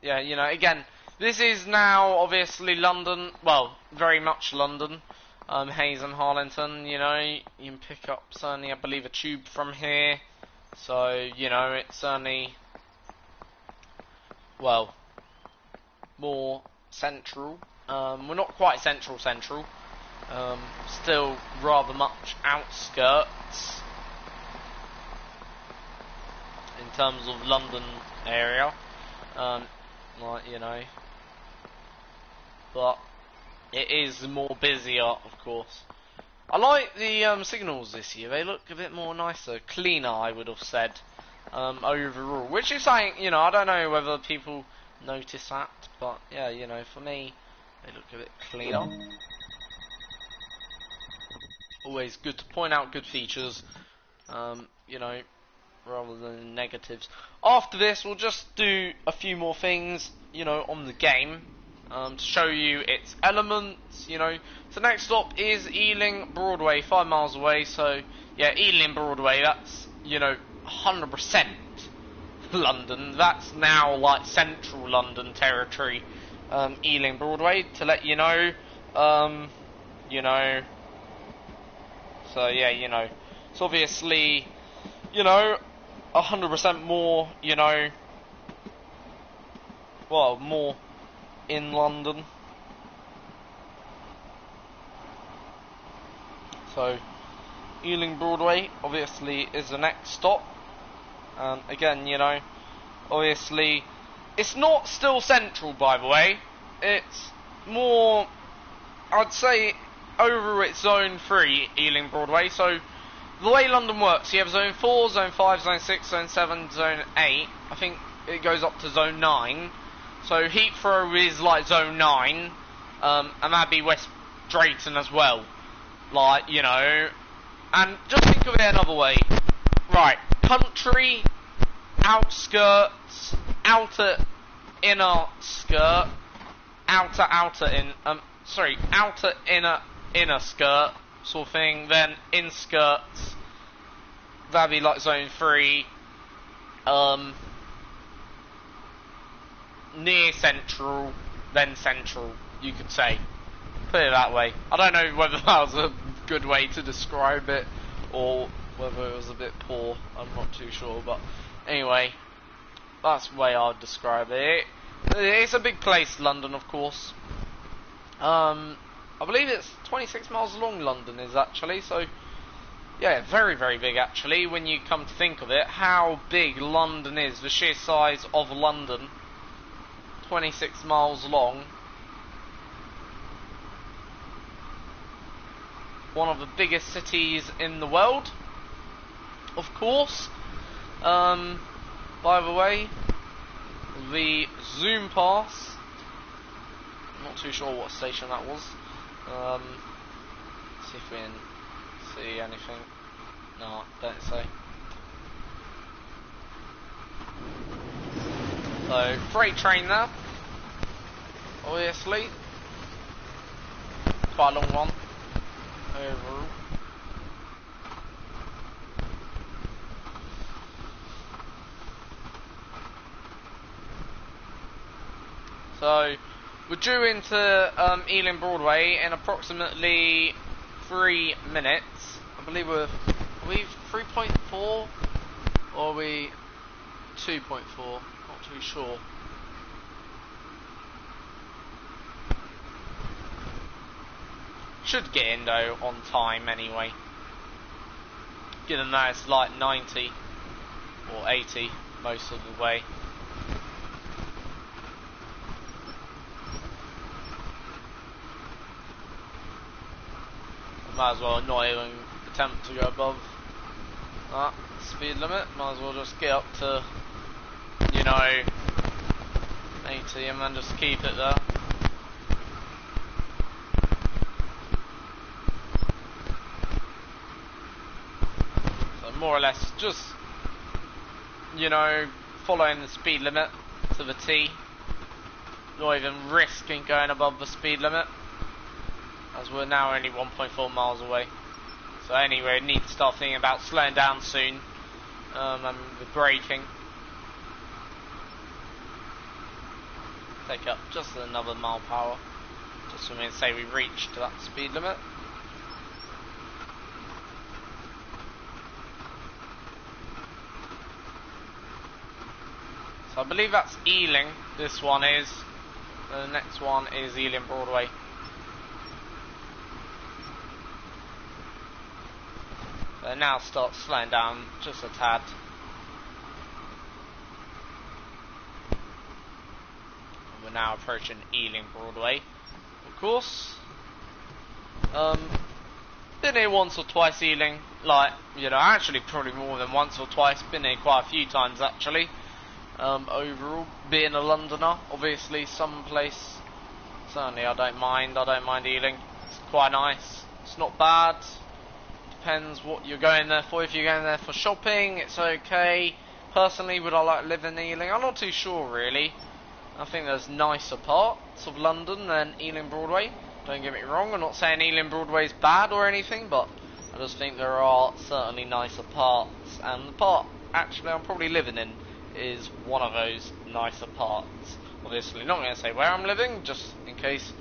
yeah, you know, again, this is now obviously London, well, very much London, Hayes and Harlington, you know, you can pick up certainly, I believe, a tube from here, so, you know, it's certainly, well, more central. We're not quite central, still rather much outskirts in terms of London area, like, you know, but it is more busier, of course. I like the signals this year. They look a bit more nicer, cleaner, I would have said, overall, which is something, you know, I don't know whether people notice that, but yeah, you know, for me, they look a bit cleaner. Always good to point out good features, you know, rather than negatives. After this, we'll just do a few more things, you know, on the game, to show you its elements, you know. So next stop is Ealing Broadway, 5 miles away, so yeah, Ealing Broadway, that's, you know, 100% London. That's now like central London territory, Ealing Broadway, to let you know, you know, so yeah, you know, it's obviously, you know, 100% more, you know, well, more in London. So Ealing Broadway obviously is the next stop. Again, you know, obviously it's not still central, by the way. It's more, I'd say, over its zone 3, Ealing Broadway. So the way London works, you have zone 4, zone 5, zone 6, zone 7, zone 8. I think it goes up to Zone 9. So Heathrow is like Zone 9, and that'd be West Drayton as well. Like, you know, and just think of it another way. Right, country, outskirts, outer, inner skirt, outer, inner skirt, sort of thing, then inskirts, that'd be like Zone 3, near central, then central, you could say. Put it that way. I don't know whether that was a good way to describe it, or whether it was a bit poor, I'm not too sure, but anyway, that's the way I'd describe it. It's a big place, London, of course. I believe it's 26 miles long, London is actually, so yeah, very, very big actually, when you come to think of it, how big London is, the sheer size of London, 26 miles long. One of the biggest cities in the world, of course. By the way, the Zoom Pass, I'm not too sure what station that was. See if we can see anything. No, don't say. So, freight train there, obviously. Quite a long one. Overall. So, we're due into Ealing Broadway in approximately 3 minutes. I believe are we 3.4 or are we 2.4? Not too sure. Should get in though on time anyway, given that it's like 90 or 80 most of the way. Might as well not even attempt to go above that speed limit. Might as well just get up to, you know, 80 and then just keep it there. More or less just, you know, following the speed limit to the T, not even risking going above the speed limit, as we're now only 1.4 miles away. So anyway, need to start thinking about slowing down soon, and the braking. Take up just another mile per hour, just for me to say we reached that speed limit. So I believe that's Ealing, this one is. The next one is Ealing Broadway. So now start slowing down just a tad. And we're now approaching Ealing Broadway, of course. Been here once or twice, Ealing. Like, you know, actually probably more than once or twice. Been here quite a few times actually. Overall, being a Londoner, obviously some place, certainly I don't mind Ealing, it's quite nice, it's not bad, depends what you're going there for. If you're going there for shopping, it's okay. Personally, would I like to live in Ealing? I'm not too sure really. I think there's nicer parts of London than Ealing Broadway, don't get me wrong, I'm not saying Ealing Broadway is bad or anything, but I just think there are certainly nicer parts, and the part actually I'm probably living in is one of those nicer parts. Obviously not going to say where I'm living, just in case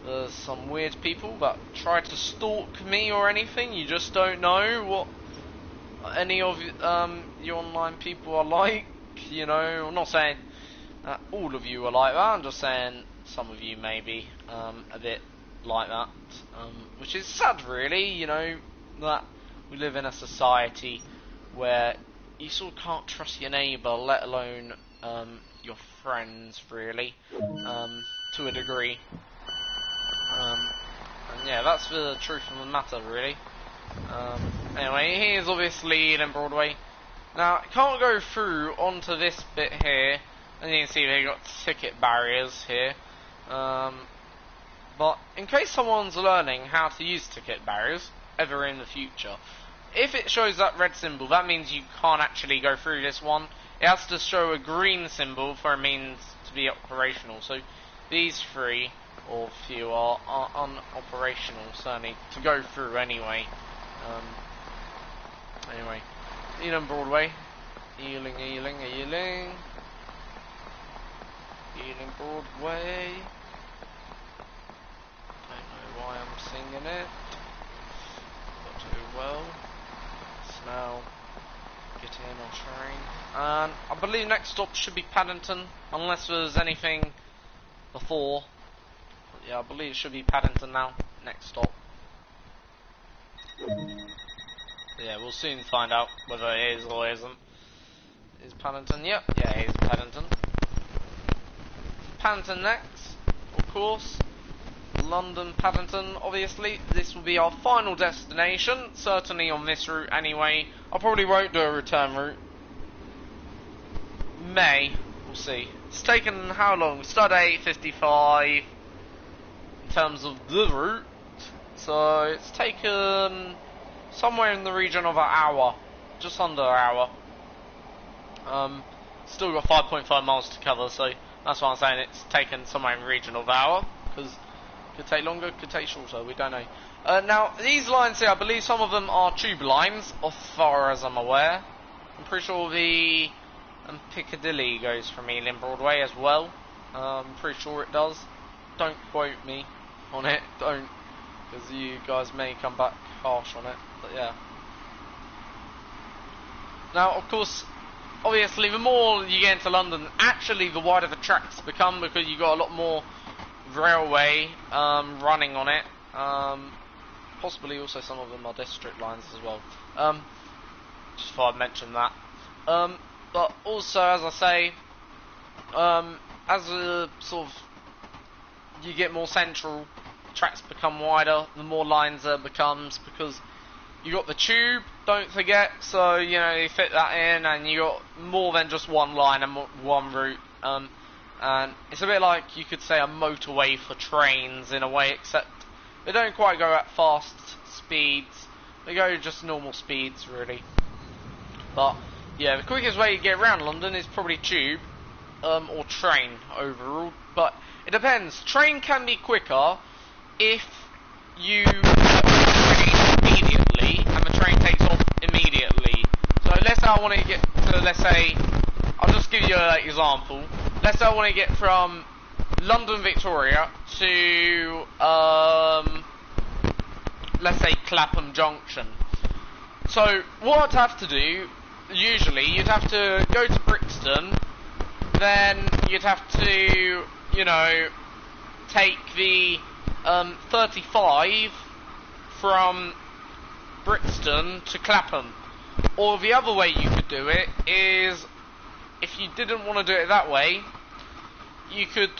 there's some weird people that try to stalk me or anything. You just don't know what any of your online people are like, you know. I'm not saying all of you are like that, I'm just saying some of you may be a bit like that, which is sad really, you know, that we live in a society where you sort of can't trust your neighbour, let alone your friends, really, to a degree. And yeah, that's the truth of the matter, really. Anyway, here's obviously Ealing Broadway. Now, I can't go through onto this bit here, and you can see they got ticket barriers here. But in case someone's learning how to use ticket barriers ever in the future, if it shows that red symbol, that means you can't actually go through this one. It has to show a green symbol for a means to be operational. So these three or few are unoperational, certainly to go through anyway. Anyway, Ealing Broadway, Ealing Broadway. Don't know why I'm singing it, but too well. Let's now get in on train, and I believe next stop should be Paddington, unless there's anything before. But yeah, I believe it should be Paddington now. Next stop. Yeah, we'll soon find out whether it is or isn't. Is Paddington? Yep. Yeah, it is Paddington. Paddington next, of course. London, Paddington, obviously. This will be our final destination, certainly on this route anyway. I probably won't do a return route. We'll see. It's taken how long? We started at 8:55 in terms of the route. So it's taken somewhere in the region of an hour. Just under an hour. Still got 5.5 miles to cover, so that's why I'm saying it's taken somewhere in the region of an hour. Because could take longer, could take shorter, we don't know. Now, these lines here, I believe some of them are tube lines, as far as I'm aware. I'm pretty sure the Piccadilly goes from Ealing Broadway as well. I'm pretty sure it does. Don't quote me on it, don't, because you guys may come back harsh on it, but yeah. Now, of course, obviously, the more you get into London, actually the wider the tracks become, because you've got a lot more railway running on it. Possibly also some of them are district lines as well. Just thought I'd mention that. But also, as I say, as a sort of you get more central, tracks become wider, the more lines there becomes, because you got the tube, don't forget, so you know you fit that in, and you got more than just one line and one route. And it's a bit like, you could say, a motorway for trains in a way, except they don't quite go at fast speeds. They go just normal speeds, really. But yeah, the quickest way to get around London is probably tube or train overall. But it depends. Train can be quicker if you get on the train immediately and the train takes off immediately. So let's say I want to get to, let's say, I'll just give you an example. Let's say I want to get from London Victoria to, let's say Clapham Junction. So what I'd have to do, usually, you'd have to go to Brixton, then you'd have to, you know, take the 35 from Brixton to Clapham. Or the other way you could do it is, if you didn't want to do it that way, you could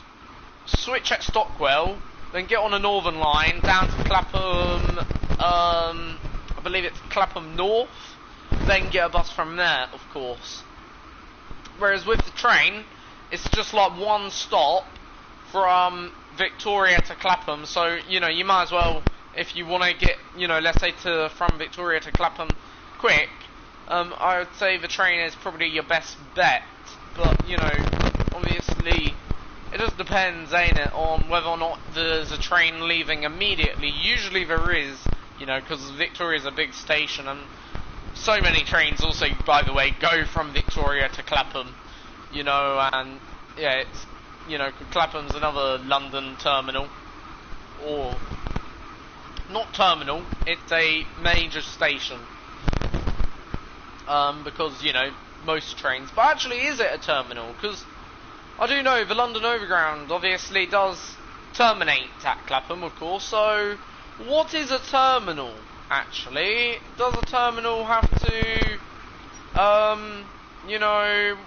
switch at Stockwell, then get on a Northern line down to Clapham, I believe it's Clapham North, then get a bus from there, of course. Whereas with the train, it's just like one stop from Victoria to Clapham, so, you know, you might as well, if you want to get, you know, let's say from Victoria to Clapham quick, I would say the train is probably your best bet, but, you know, obviously, it just depends, ain't it, on whether or not there's a train leaving immediately. Usually there is, you know, because Victoria's a big station, and so many trains also, by the way, go from Victoria to Clapham, you know, and, yeah, it's, you know, Clapham's another London terminal, or, not terminal, it's a major station. Because, you know, most trains, but actually is it a terminal? Because I do know the London Overground obviously does terminate at Clapham, of course, so what is a terminal, actually? Does a terminal have to, you know,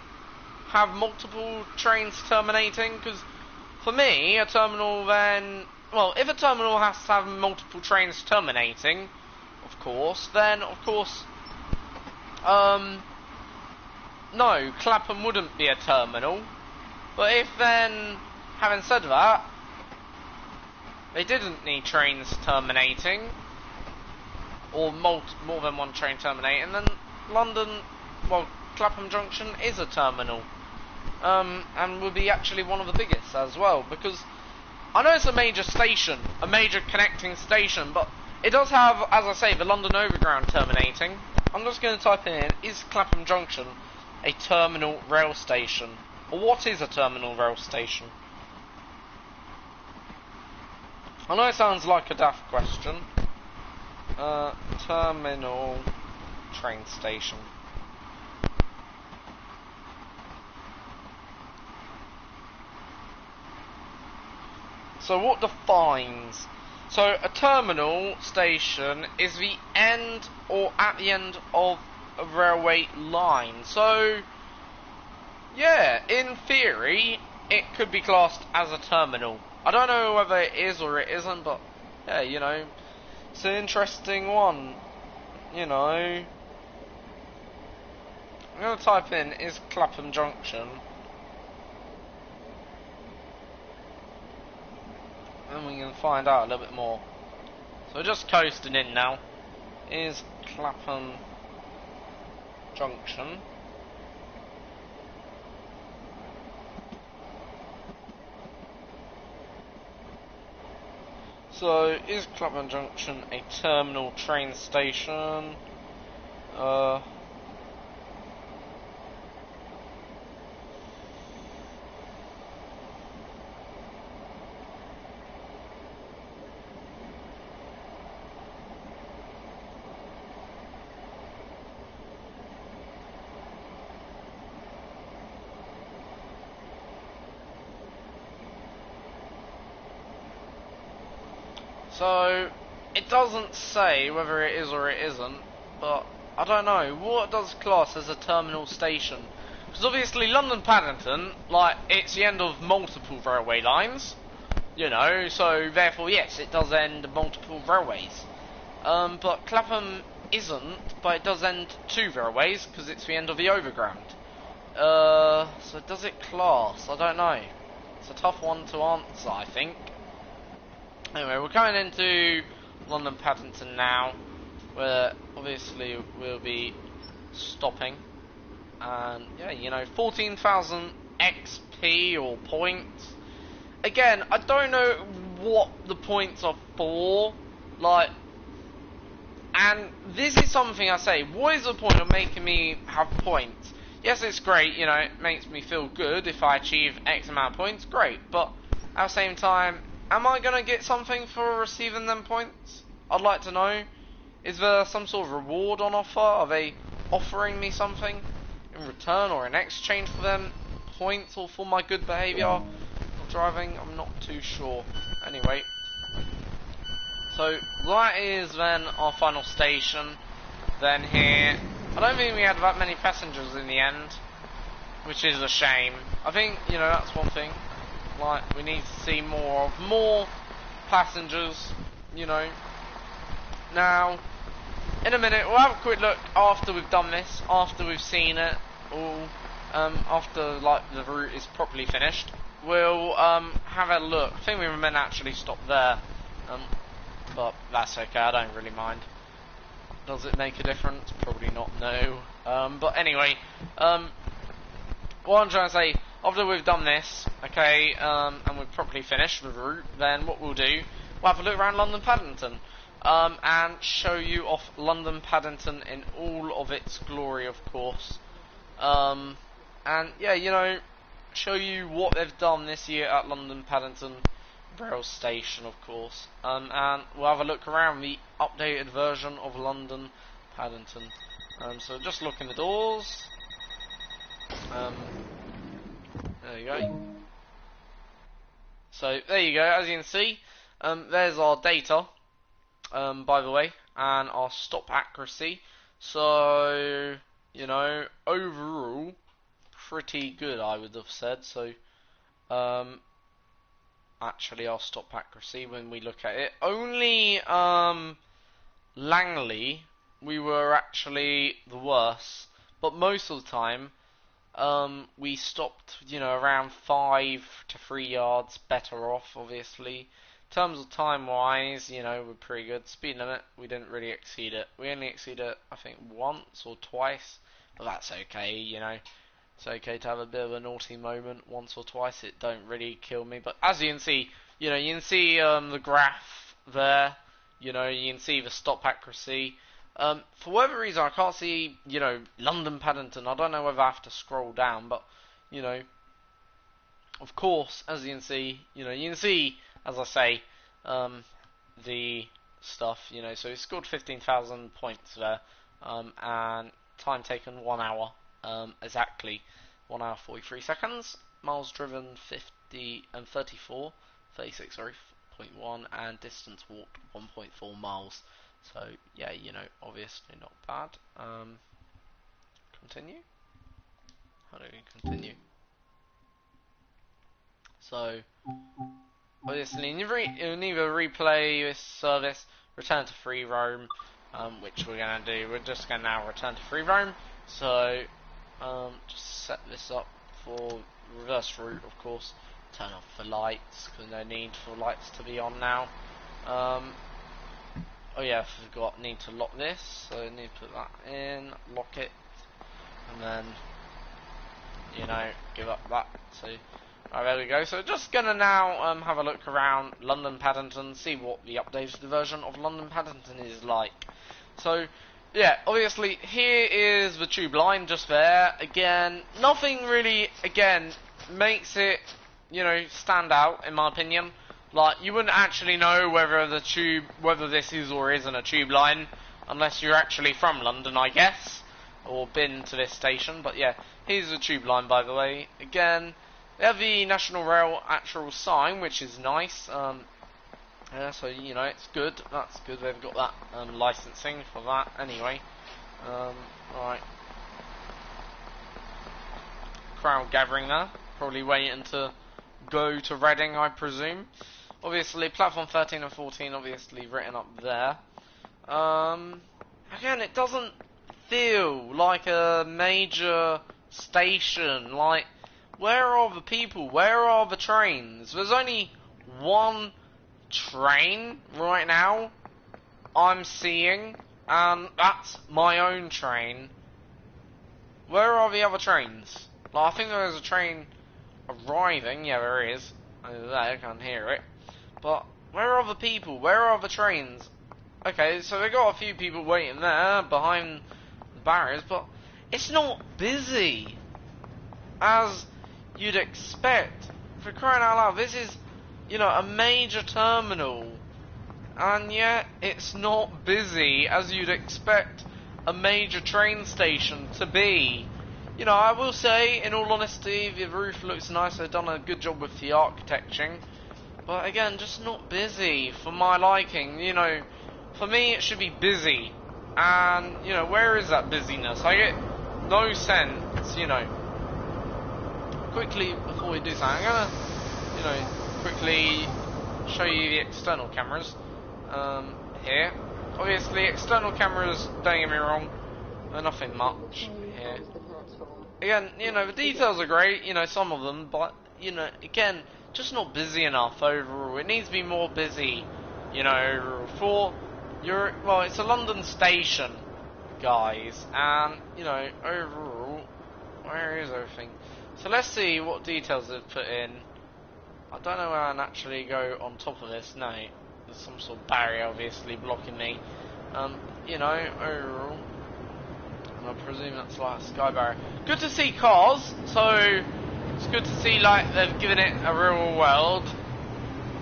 have multiple trains terminating? Because for me, a terminal then, well, if a terminal has to have multiple trains terminating, of course, then, of course, no, Clapham wouldn't be a terminal. But if then, having said that, they didn't need trains terminating, or more than one train terminating, then London, well, Clapham Junction is a terminal. And would be actually one of the biggest as well, because I know it's a major station, a major connecting station, but it does have, as I say, the London Overground terminating. I'm just going to type in, is Clapham Junction a terminal rail station? Or what is a terminal rail station? I know it sounds like a daft question. Terminal train station. So what defines? So a terminal station is the end or at the end of a railway line. So yeah, in theory, it could be classed as a terminal. I don't know whether it is or it isn't, but yeah, you know, it's an interesting one. You know, I'm gonna type in, is Clapham Junction? And we can find out a little bit more. So we're just coasting in now. Is Clapham Junction So, is Clapham Junction a terminal train station? So, it doesn't say whether it is or it isn't, but I don't know. What does class as a terminal station? Because obviously London Paddington, like, it's the end of multiple railway lines, you know, so therefore yes, it does end multiple railways. But Clapham isn't, but it does end two railways, because it's the end of the overground. So does it class? I don't know. It's a tough one to answer, I think. Anyway, we're coming into London Paddington now, where obviously we'll be stopping. And yeah, you know, 14,000 XP or points. Again, I don't know what the points are for, like, and this is something I say, what is the point of making me have points? Yes, it's great, you know, it makes me feel good if I achieve X amount of points, great, but at the same time, am I going to get something for receiving them points? I'd like to know. Is there some sort of reward on offer? Are they offering me something in return or in exchange for them points or for my good behaviour of driving? I'm not too sure. Anyway, so that is then our final station. Then here, I don't think we had that many passengers in the end, which is a shame. I think, you know, that's one thing. Like, we need to see more passengers, you know. Now, in a minute, we'll have a quick look after we've done this, after we've seen it all, after, like, the route is properly finished. We'll, have a look. I think we were meant to actually stop there, but that's okay, I don't really mind. Does it make a difference? Probably not, no. But anyway, what I'm trying to say, after we've done this, okay, and we've properly finished the route, then what we'll do, we'll have a look around London Paddington, and show you off London Paddington in all of its glory, of course. And yeah, you know, show you what they've done this year at London Paddington Rail Station, of course. And we'll have a look around the updated version of London Paddington. So just look in the doors. There you go. So there you go, as you can see, there's our data, by the way, and our stop accuracy. So, you know, overall, pretty good, I would have said. So, actually our stop accuracy, when we look at it, only, Langley, we were actually the worst, but most of the time, We stopped, around 5 to 3 yards better off, obviously. In terms of time-wise, we're pretty good. Speed limit, we didn't really exceed it. We only exceeded it, I think, once or twice, but that's okay, It's okay to have a bit of a naughty moment once or twice. It don't really kill me. But as you can see, you can see the graph there. You can see the stop accuracy. For whatever reason, I can't see, London Paddington. I don't know whether I have to scroll down, but, of course, as you can see, as I say, the stuff, so he scored 15,000 points there, and time taken 1 hour, exactly 1 hour 43 seconds, miles driven 50 and 36, sorry, 0.1, and distance walked 1.4 miles. So yeah, obviously not bad. Continue. How do we continue? So obviously, you neither replay this service, return to free roam, which we're gonna do. We're just gonna now return to free roam. So just set this up for reverse route, of course. Turn off the lights because no need for lights to be on now. Oh yeah, I forgot. Need to lock this. So need to put that in, lock it, and then give up that. So there we go. So just gonna now have a look around London Paddington, see what the updated version of London Paddington is like. So yeah, obviously here is the tube line just there. Again, nothing really makes it stand out in my opinion. Like, you wouldn't actually know whether this is or isn't a tube line unless you're actually from London, I guess, or been to this station. But yeah, here's the tube line, by the way. Again, they have the National Rail actual sign, which is nice. Yeah, so it's good. That's good. They've got that licensing for that. Anyway, right. Crowd gathering there, probably waiting to go to Reading, I presume. Obviously, platform 13 and 14, obviously written up there. Again, it doesn't feel like a major station. Like, where are the people? Where are the trains? There's only one train right now I'm seeing, and that's my own train. Where are the other trains? Like, I think there's a train arriving. Yeah, there is. Over there, I can't hear it. But where are the people? Where are the trains? Okay, so they got a few people waiting there behind the barriers, but it's not busy as you'd expect. For crying out loud, this is, a major terminal, and yet it's not busy as you'd expect a major train station to be. I will say, in all honesty, the roof looks nice. They've done a good job with the architecture. But again, just not busy for my liking. For me it should be busy. And, where is that busyness? I get no sense, Quickly, before we do something, I'm gonna, quickly show you the external cameras. Here. Obviously, external cameras, don't get me wrong, they're nothing much here. Again, the details are great, some of them, but, again, just not busy enough overall. It needs to be more busy, for it's a London station, guys, and, overall, where is everything? So let's see what details they've put in. I don't know where I can actually go on top of this. No, there's some sort of barrier obviously blocking me. Overall, I presume that's like a sky barrier. Good to see cars, so it's good to see like they've given it a real world.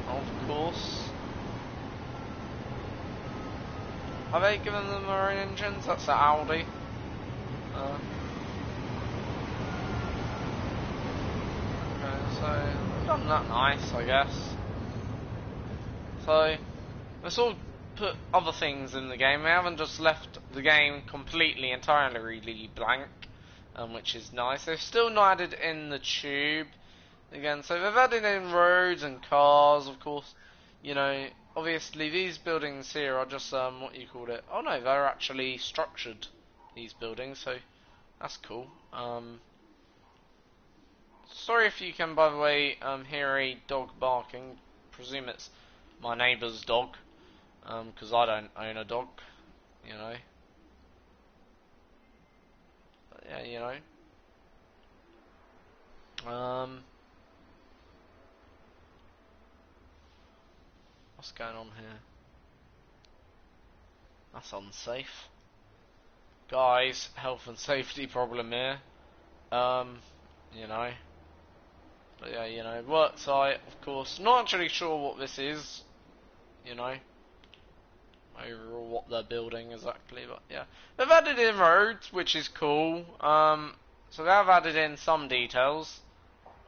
Of course. Have they given them their own engines? That's the Audi. Okay, so they've done that nice, I guess. So let's all put other things in the game. They haven't just left the game completely, entirely blank, which is nice. They've still not added in the tube again. So they've added in roads and cars, of course. Obviously these buildings here are just what you called it. Oh no, they're actually structured. These buildings, so that's cool. Sorry if you can, by the way, hear a dog barking. Presume it's my neighbour's dog, because I don't own a dog, you know. But yeah, you know. What's going on here? That's unsafe. Guys, health and safety problem here. You know. But yeah, you know, work site, of course. Not actually sure what this is, you know. Overall, what they're building exactly, but yeah. They've added in roads, which is cool. So they have added in some details,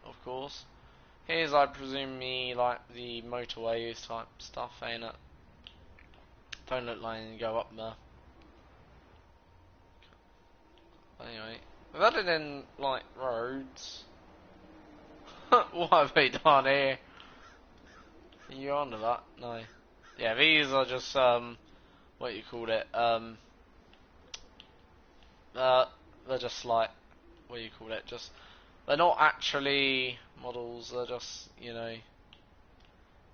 of course. Here's, I presume, like the motorways type stuff, ain't it? Don't look like you go up there. Anyway, they've added in like roads. What have they done here? Are you on to that? No. Yeah, these are just what you called it? They're just like, what do you call it? Just, they're not actually models. They're just, you know.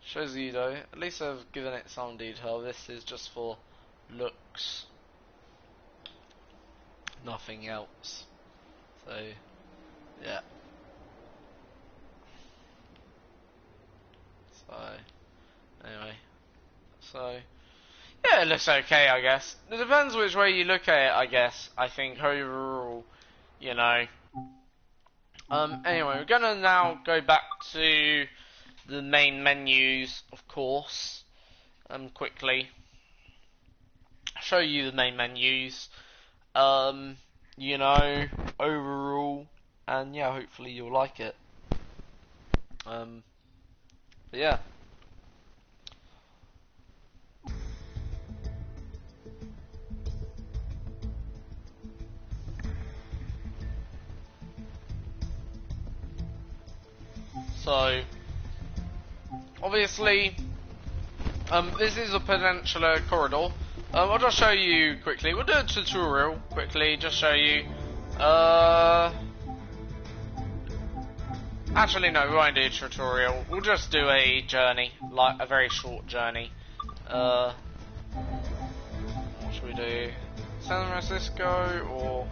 Shows you though. At least I've given it some detail. This is just for looks. Nothing else. So, yeah. So, anyway. So, yeah, it looks okay, I guess. It depends which way you look at it, I guess. I think overall, you know. Anyway, we're gonna now go back to the main menus, of course. Quickly. Show you the main menus. You know, overall, and yeah, hopefully you'll like it. But yeah. So, obviously, this is a peninsula corridor. I'll just show you quickly. We'll do a tutorial quickly, just show you. Actually, no, we won't do a tutorial. We'll just do a journey, like a very short journey. What should we do? San Francisco or?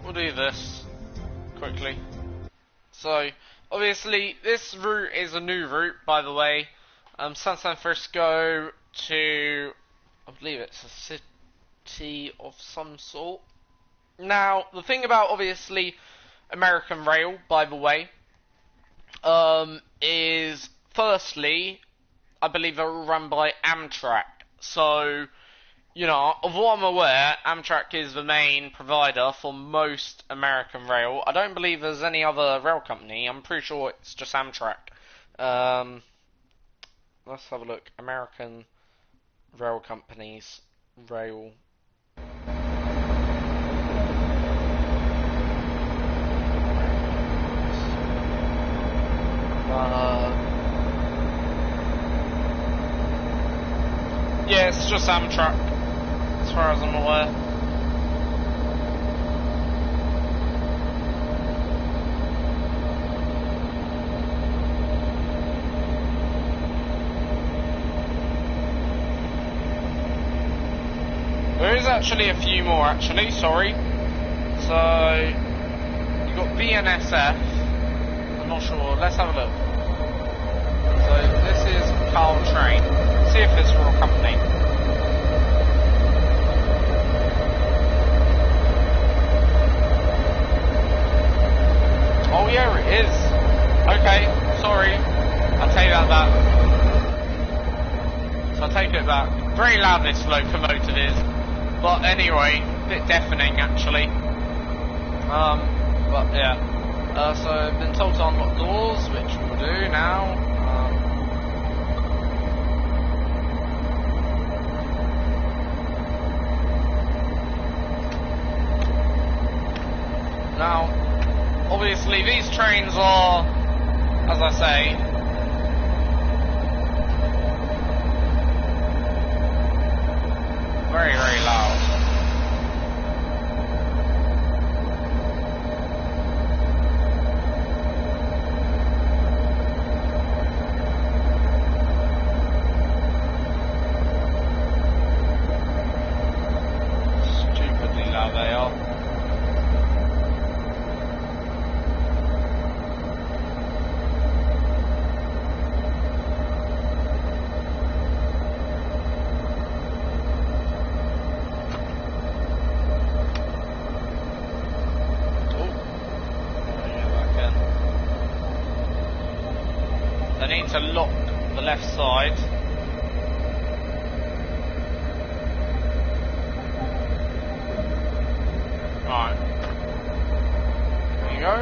We'll do this quickly. So, obviously, this route is a new route, by the way. San Francisco to, I believe it's a city of some sort. Now, the thing about, obviously, American Rail, by the way, is, firstly, I believe they're all run by Amtrak. So, you know, of what I'm aware, Amtrak is the main provider for most American rail. I don't believe there's any other rail company. I'm pretty sure it's just Amtrak. Let's have a look. American rail companies. Rail. Yeah, it's just Amtrak, as far as I'm aware. There is actually a few more, actually, sorry. So, you got BNSF. I'm not sure, let's have a look. So, this is Caltrain. See if it's a real company. Oh yeah, it is. Okay, sorry. I'll take that back. So I'll take it back. Very loud this locomotive is. But anyway, a bit deafening actually. But yeah. So I've been told to unlock doors, which we'll do now. Now, obviously these trains are, as I say, very to lock the left side. Right. There you go.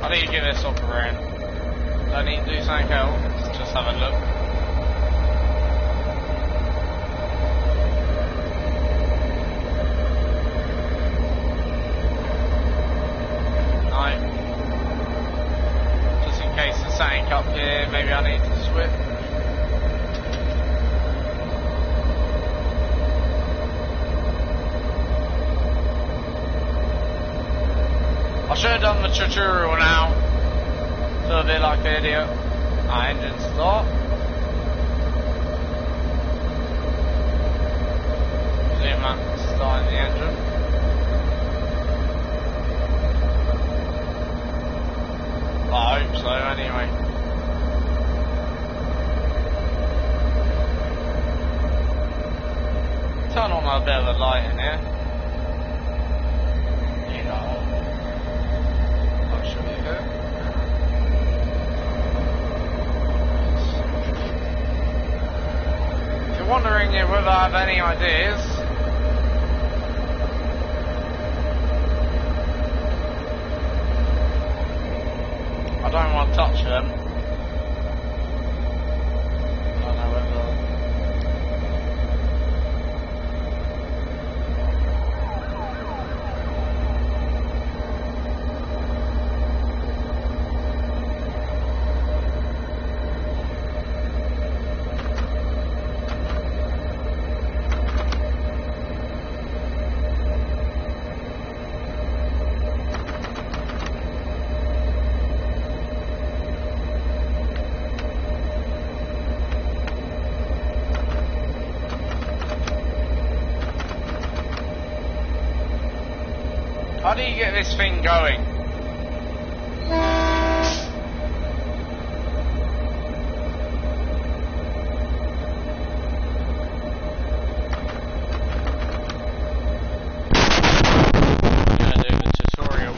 I need to give this up around. Don't need to do something else, just have a look. No. Just in case there's something up here, maybe I need to switch. I should have done the tutorial now. Feel a bit like an idiot. Engine start. Zoom that, starting the engine. I hope so, anyway. Turn on a bit of a light in here. You know. If you're wondering whether I have any ideas, I don't want to touch them. I don't know whether. How do you get this thing going? I'm gonna do the tutorial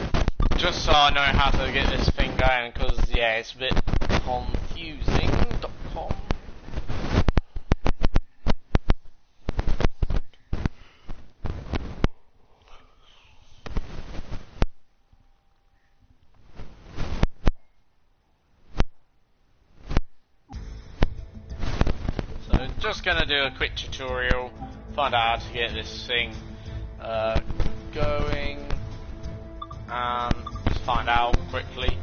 just so I know how to get this thing going, because yeah, it's a bit confusing.com. Just gonna do a quick tutorial, find out how to get this thing going, and just find out quickly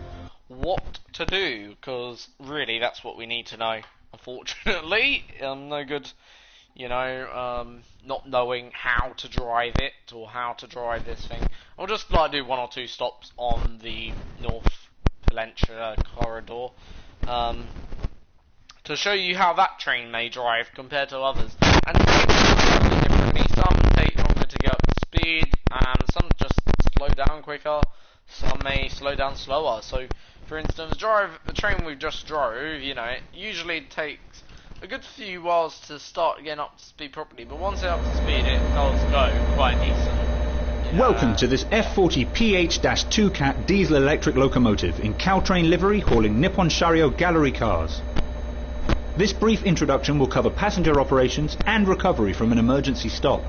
what to do, because really that's what we need to know. Unfortunately, I'm no good, you know, not knowing how to drive it or how to drive this thing. I'll just like do one or two stops on the North Peninsula corridor. To show you how that train may drive compared to others. And differently, some take longer to get up to speed, and some just slow down quicker, some may slow down slower. So, for instance, the train we just drove, you know, it usually takes a good few whiles to start getting up to speed properly, but once it's up to speed, it does go quite decent. Welcome to this F40PH-2 Cat diesel electric locomotive in Caltrain livery hauling Nippon Sharyo gallery cars. This brief introduction will cover passenger operations and recovery from an emergency stop.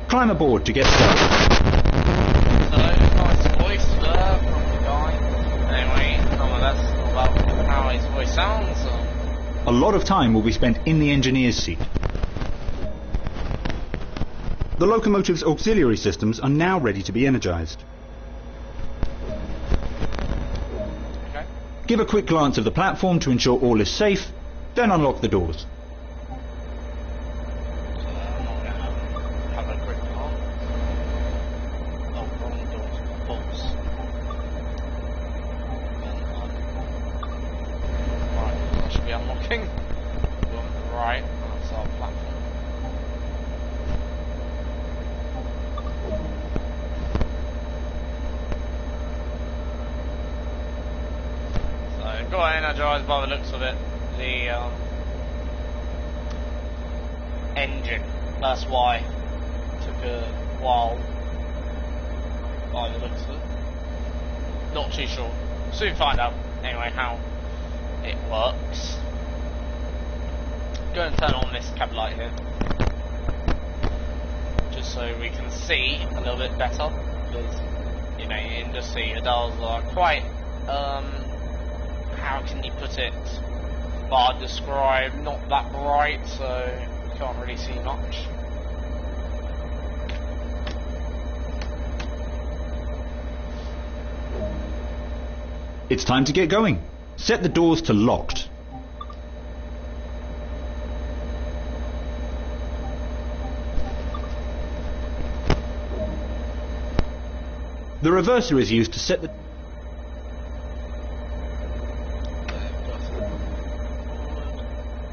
Climb aboard to get started. So, nice voice from the guy. Anyway, that's about how his voice sounds. A lot of time will be spent in the engineer's seat. The locomotive's auxiliary systems are now ready to be energized. Give a quick glance of the platform to ensure all is safe, then unlock the doors. Right, that's our platform. So, got energized by the looks of it. The engine. That's why it took a while by the looks of it. Not too sure. Soon find out, anyway, how it works. Go and turn on this cab light here, just so we can see a little bit better, because, you know, you can just see the dials are quite, how can you put it, bar describe, not that bright, so you can't really see much. It's time to get going. Set the doors to locked. The reverser is used to set the...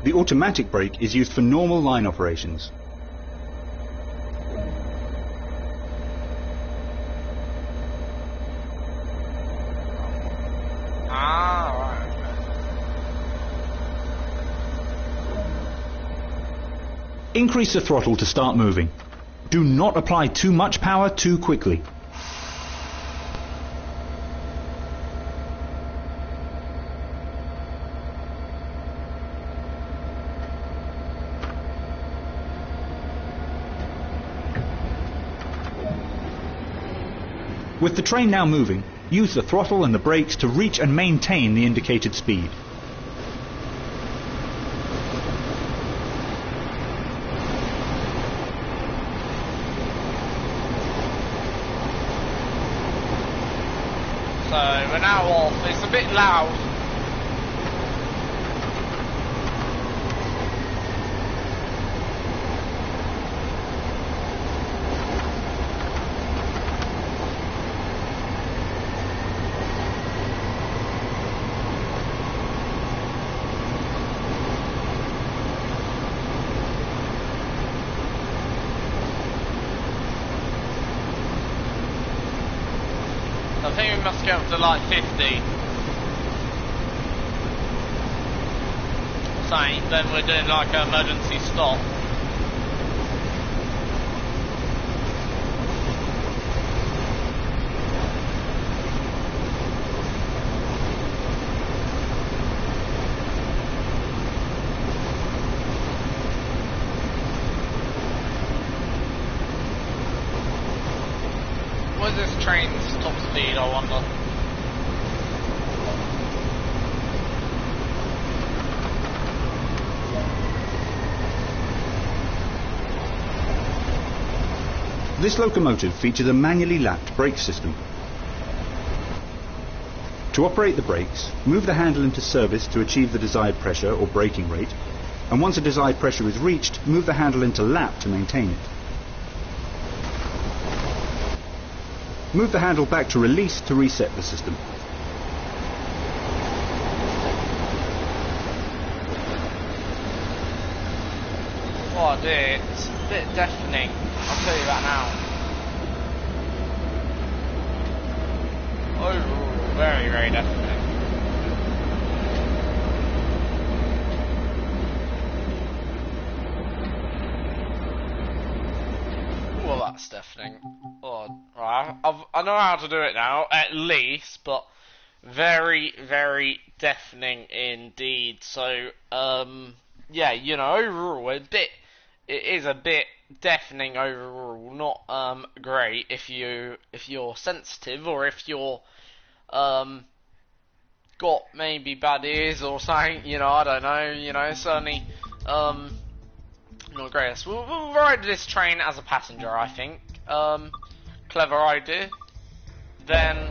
The automatic brake is used for normal line operations. Increase the throttle to start moving. Do not apply too much power too quickly. With the train now moving, use the throttle and the brakes to reach and maintain the indicated speed. So we're now off. It's a bit loud. I think we must get up to like 50. Saying then we're doing like an emergency stop. What's this train's top speed, I wonder? This locomotive features a manually lapped brake system. To operate the brakes, move the handle into service to achieve the desired pressure or braking rate, and once a desired pressure is reached, move the handle into lap to maintain it. Move the handle back to release to reset the system. Oh dear, it's a bit deafening, I'll tell you that now. Oh, very, very deafening. Well, that's deafening. Oh, right, I know how to do it now, at least, but very, very deafening indeed. So, yeah, you know, overall, it is a bit deafening overall. Not great if you're sensitive, or if you're got maybe bad ears or something. You know, I don't know. You know, certainly not great. We'll ride this train as a passenger, I think. Clever idea. Then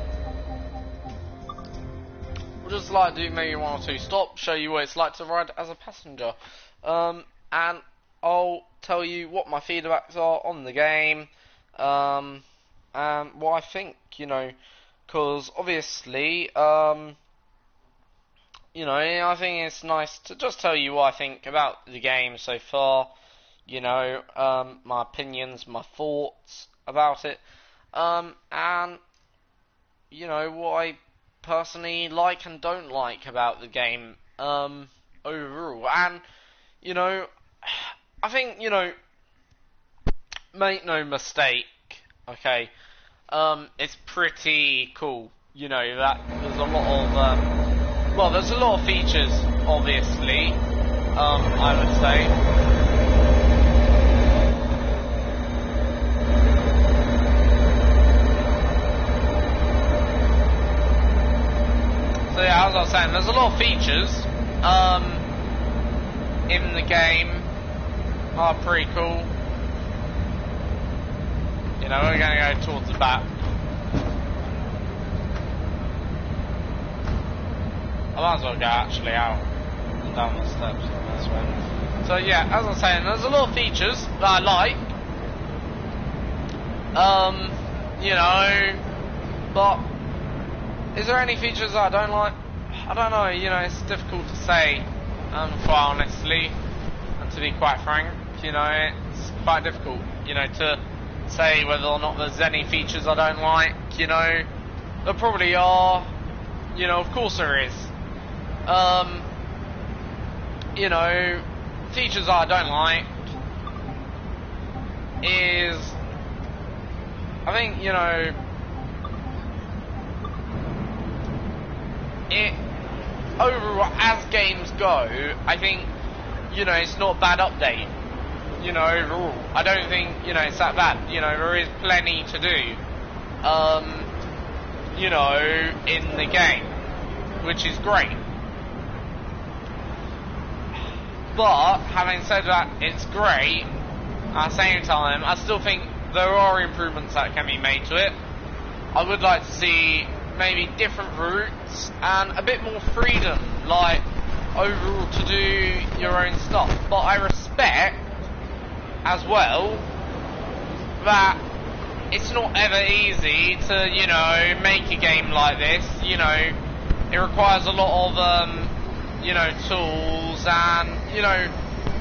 we'll just like do maybe one or two stops, show you what it's like to ride as a passenger, and I'll tell you what my feedbacks are on the game, and what I think, you know, because obviously, you know, I think it's nice to just tell you what I think about the game so far, you know, my opinions, my thoughts about it, and, you know, what I personally like and don't like about the game, overall, and, you know, I think, you know, make no mistake, okay, it's pretty cool. You know, that there's a lot of, well, there's a lot of features, obviously, I would say. So yeah, as I was saying, there's a lot of features in the game are pretty cool. You know, we're going to go towards the back. I might as well go actually out and down the steps on this way. So yeah, as I was saying, there's a lot of features that I like. You know, but is there any features that I don't like? I don't know, you know, it's difficult to say, quite honestly, and to be quite frank, you know, it's quite difficult, you know, to say whether or not there's any features I don't like, you know. There probably are, you know, of course there is. You know, features that I don't like is, I think, you know, it overall, as games go, I think, you know, it's not a bad update. You know, overall, I don't think, you know, it's that bad. You know, there is plenty to do, you know, in the game, which is great. But having said that, it's great. At the same time, I still think there are improvements that can be made to it. I would like to see maybe different routes and a bit more freedom, like overall to do your own stuff. But I respect as well that it's not ever easy to, you know, make a game like this. You know, it requires a lot of you know, tools, and, you know,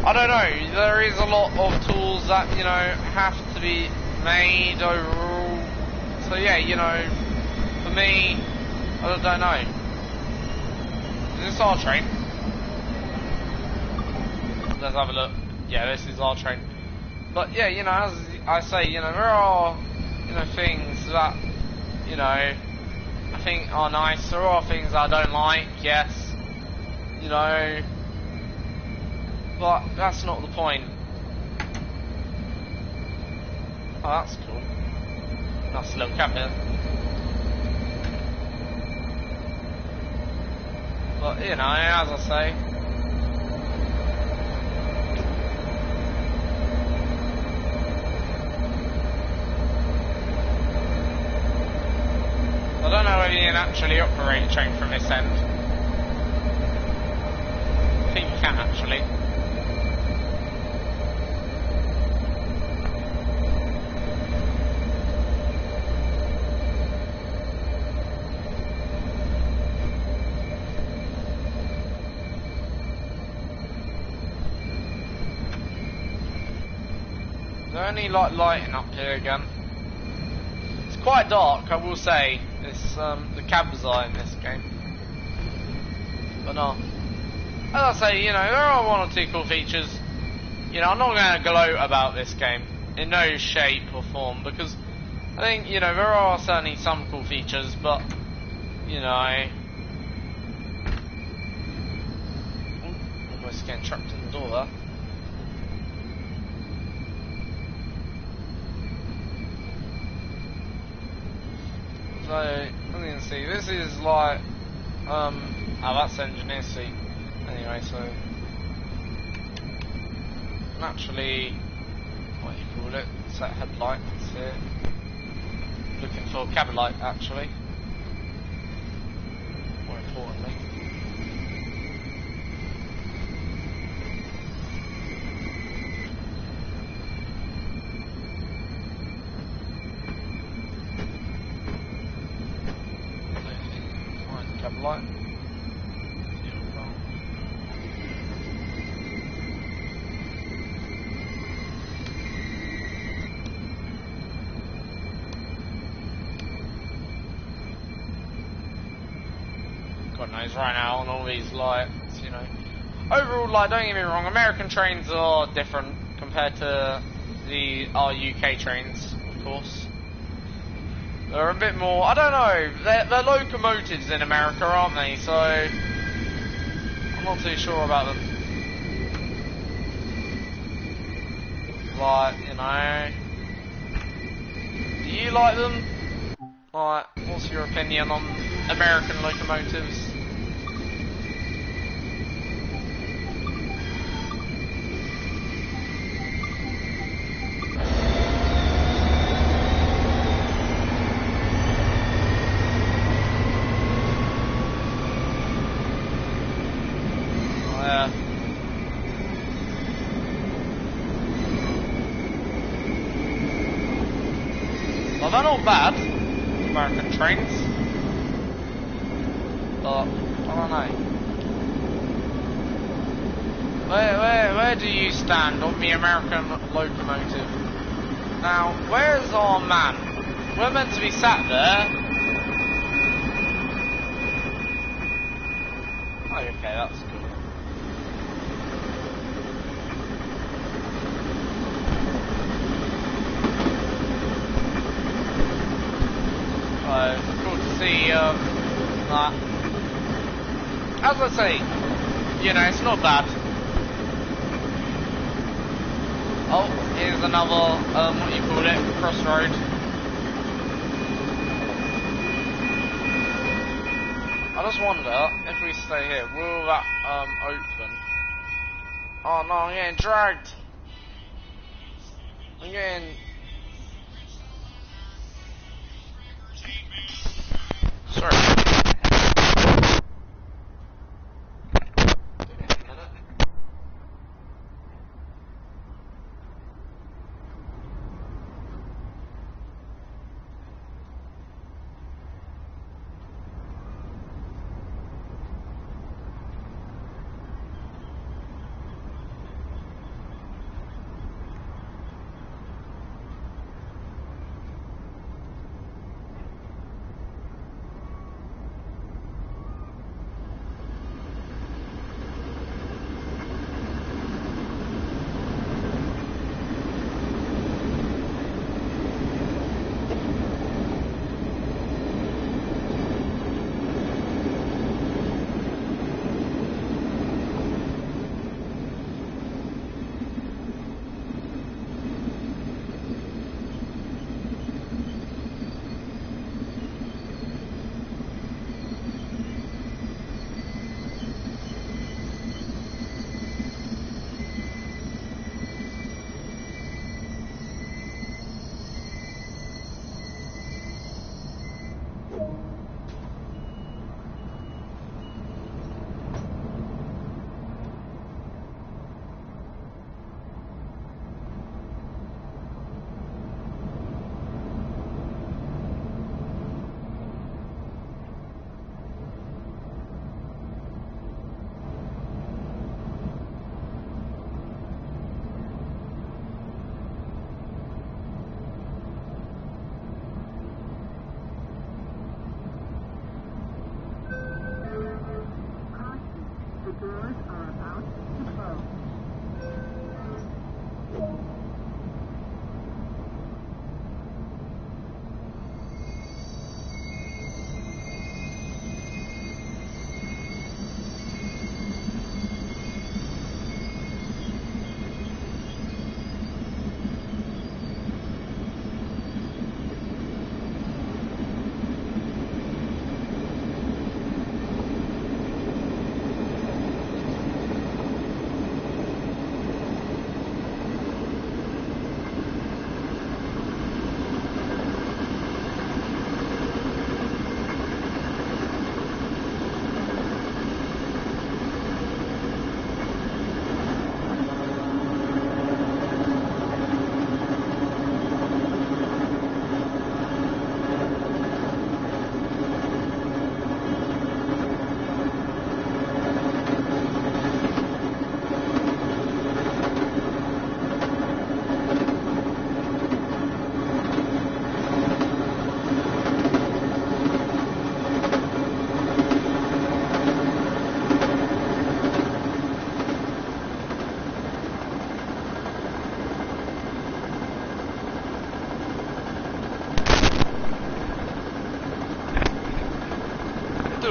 I don't know, there is a lot of tools that, you know, have to be made overall. So yeah, you know, for me, I don't know. Is this our train? Let's have a look. Yeah, this is our train. But yeah, you know, as I say, you know, there are, you know, things that, you know, I think are nice. There are things that I don't like, yes. You know, but that's not the point. Oh, that's cool. Nice little cab here. But, you know, as I say, I don't know whether you can actually operate a train from this end. I think you can actually. Is there any like lighting up here again? It's quite dark, I will say. It's the cabs are in this game, but no. As I say, you know, there are one or two cool features. You know, I'm not going to gloat about this game in no shape or form, because I think, you know, there are certainly some cool features, but, you know, almost getting trapped in the door there. So, as you can see, this is like, oh, that's engineer seat. Anyway, so naturally, what do you call it? Set headlights here. Looking for cabin light, actually. More importantly. Find the cabin light. God knows right now on all these lights, you know. Overall, like, don't get me wrong, American trains are different compared to our UK trains, of course. They're a bit more, I don't know, they're locomotives in America, aren't they? So, I'm not too sure about them. Like, you know, do you like them? Like, what's your opinion on American locomotives? Well, they're not bad, American trains, but I don't know. Where do you stand on the American locomotive? Now, where's our man? We're meant to be sat there. Oh, okay, that's good. Cool to see that. As I say, you know, it's not bad. Oh, here's another, what you call it, crossroad. I just wonder, if we stay here, will that, open? Oh no, I'm getting dragged. I'm getting... Sorry.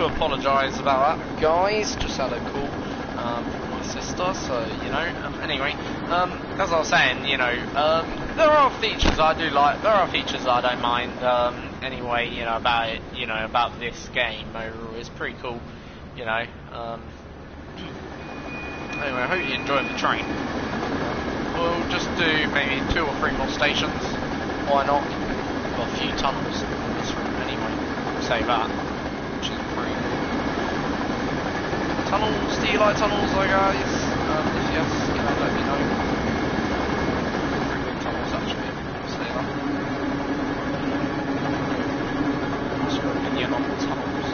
do apologise about that, guys. Just had a call from my sister, so you know. Anyway, as I was saying, you know, there are features I do like. There are features I don't mind. Anyway, you know, about it, you know, about this game overall, it's pretty cool. You know. Anyway, I hope you enjoyed the train. We'll just do maybe 2 or 3 more stations. Why not? Got a few tunnels on this route anyway. Say that, which is pretty cool. Tunnels? Do you like tunnels, guys? If yes, you know, let me know. Pretty good tunnels actually. Say that. What's your opinion on the tunnels?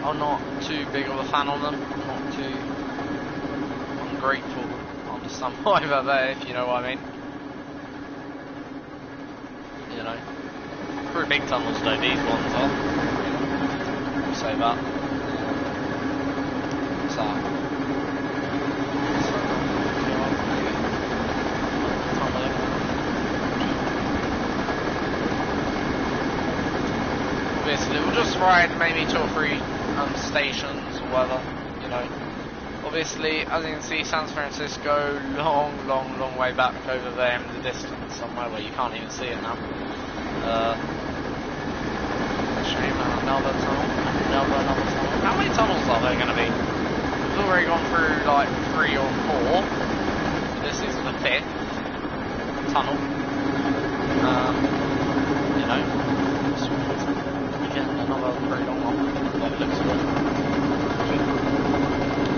I'm not too big of a fan of them. I'm not too ungrateful on some why about that, if you know what I mean. You know. Pretty big tunnels though, these ones are. We'll say that. What's that? Obviously, we'll just ride maybe 2 or 3 stations or whatever, you know. Obviously, as you can see, San Francisco, long way back over there in the distance somewhere where you can't even see it now. Shame, another tunnel, another tunnel. How many tunnels are there going to be? We've already gone through like 3 or 4. This is the 5th tunnel. You know, again, another pretty long one. That looks good.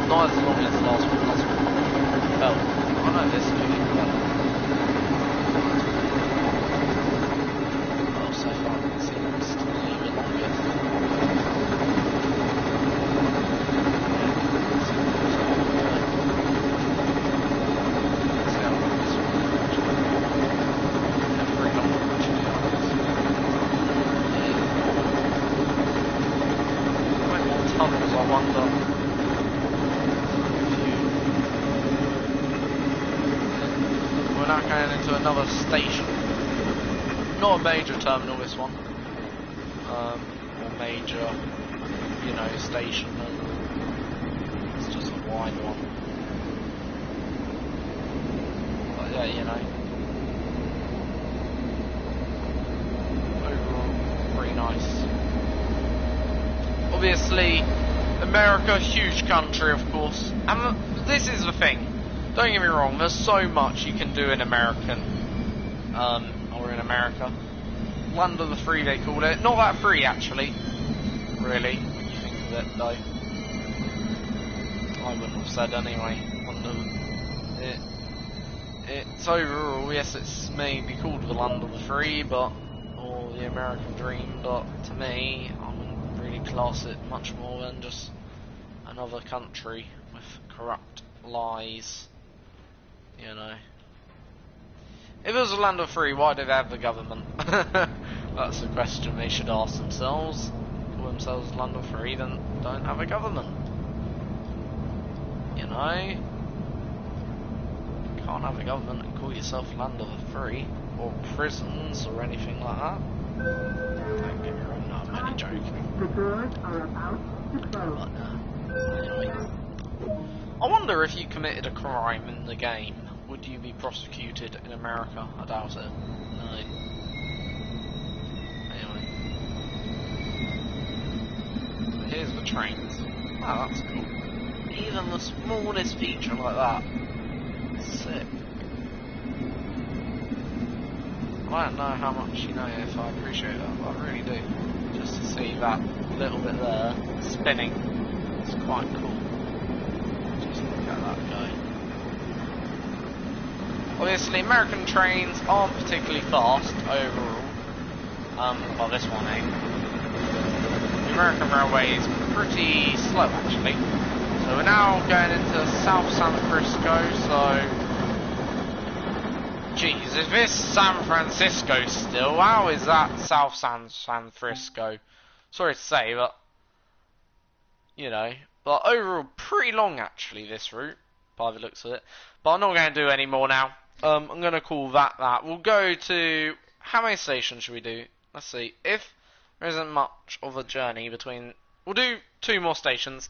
Not as long as the last one. Oh, I know this is really better. Oh, so far I can see them still a little bit longer. See how long this one is actually. They're pretty long actually, aren't they? How many more tunnels, I wonder? We're now going into another station. Not a major terminal, this one. Or major, you know, station. It's just a wide one. But yeah, you know. Overall, pretty nice. Obviously, America, huge country, of course. And this is the thing. Don't get me wrong, there's so much you can do in America. Land of the Free, they called it. Not that free, actually. Really, when you think of it, though. I wouldn't have said anyway. It's overall, yes, it's maybe called the Land of the Free, but or the American Dream, but to me, I wouldn't really class it much more than just another country with corrupt lies. You know. If it was a land of free, why do they have the government? That's the question they should ask themselves. Call themselves land of free, then don't have a government. You know? You can't have a government and call yourself land of free, or prisons, or anything like that. Don't get me wrong, no, I'm only joking. The doors are about to close. But, anyway. I wonder if you committed a crime in the game, would you be prosecuted in America? I doubt it. No. Anyway. So here's the trains. Wow, that's cool. Even the smallest feature like that. Sick. I don't know how much, you know, if I appreciate that, but I really do. Just to see that little bit there, spinning. It's quite cool. Just look at that guy. Obviously, American trains aren't particularly fast overall. Well, this one ain't. The American Railway is pretty slow, actually. So we're now going into South San Francisco, so... Jeez, is this San Francisco still? How is that South San Francisco? Sorry to say, but... You know. But overall, pretty long, actually, this route. By the looks of it. But I'm not going to do any more now. I'm going to call that. We'll go to... How many stations should we do? Let's see. If there isn't much of a journey between. We'll do 2 more stations.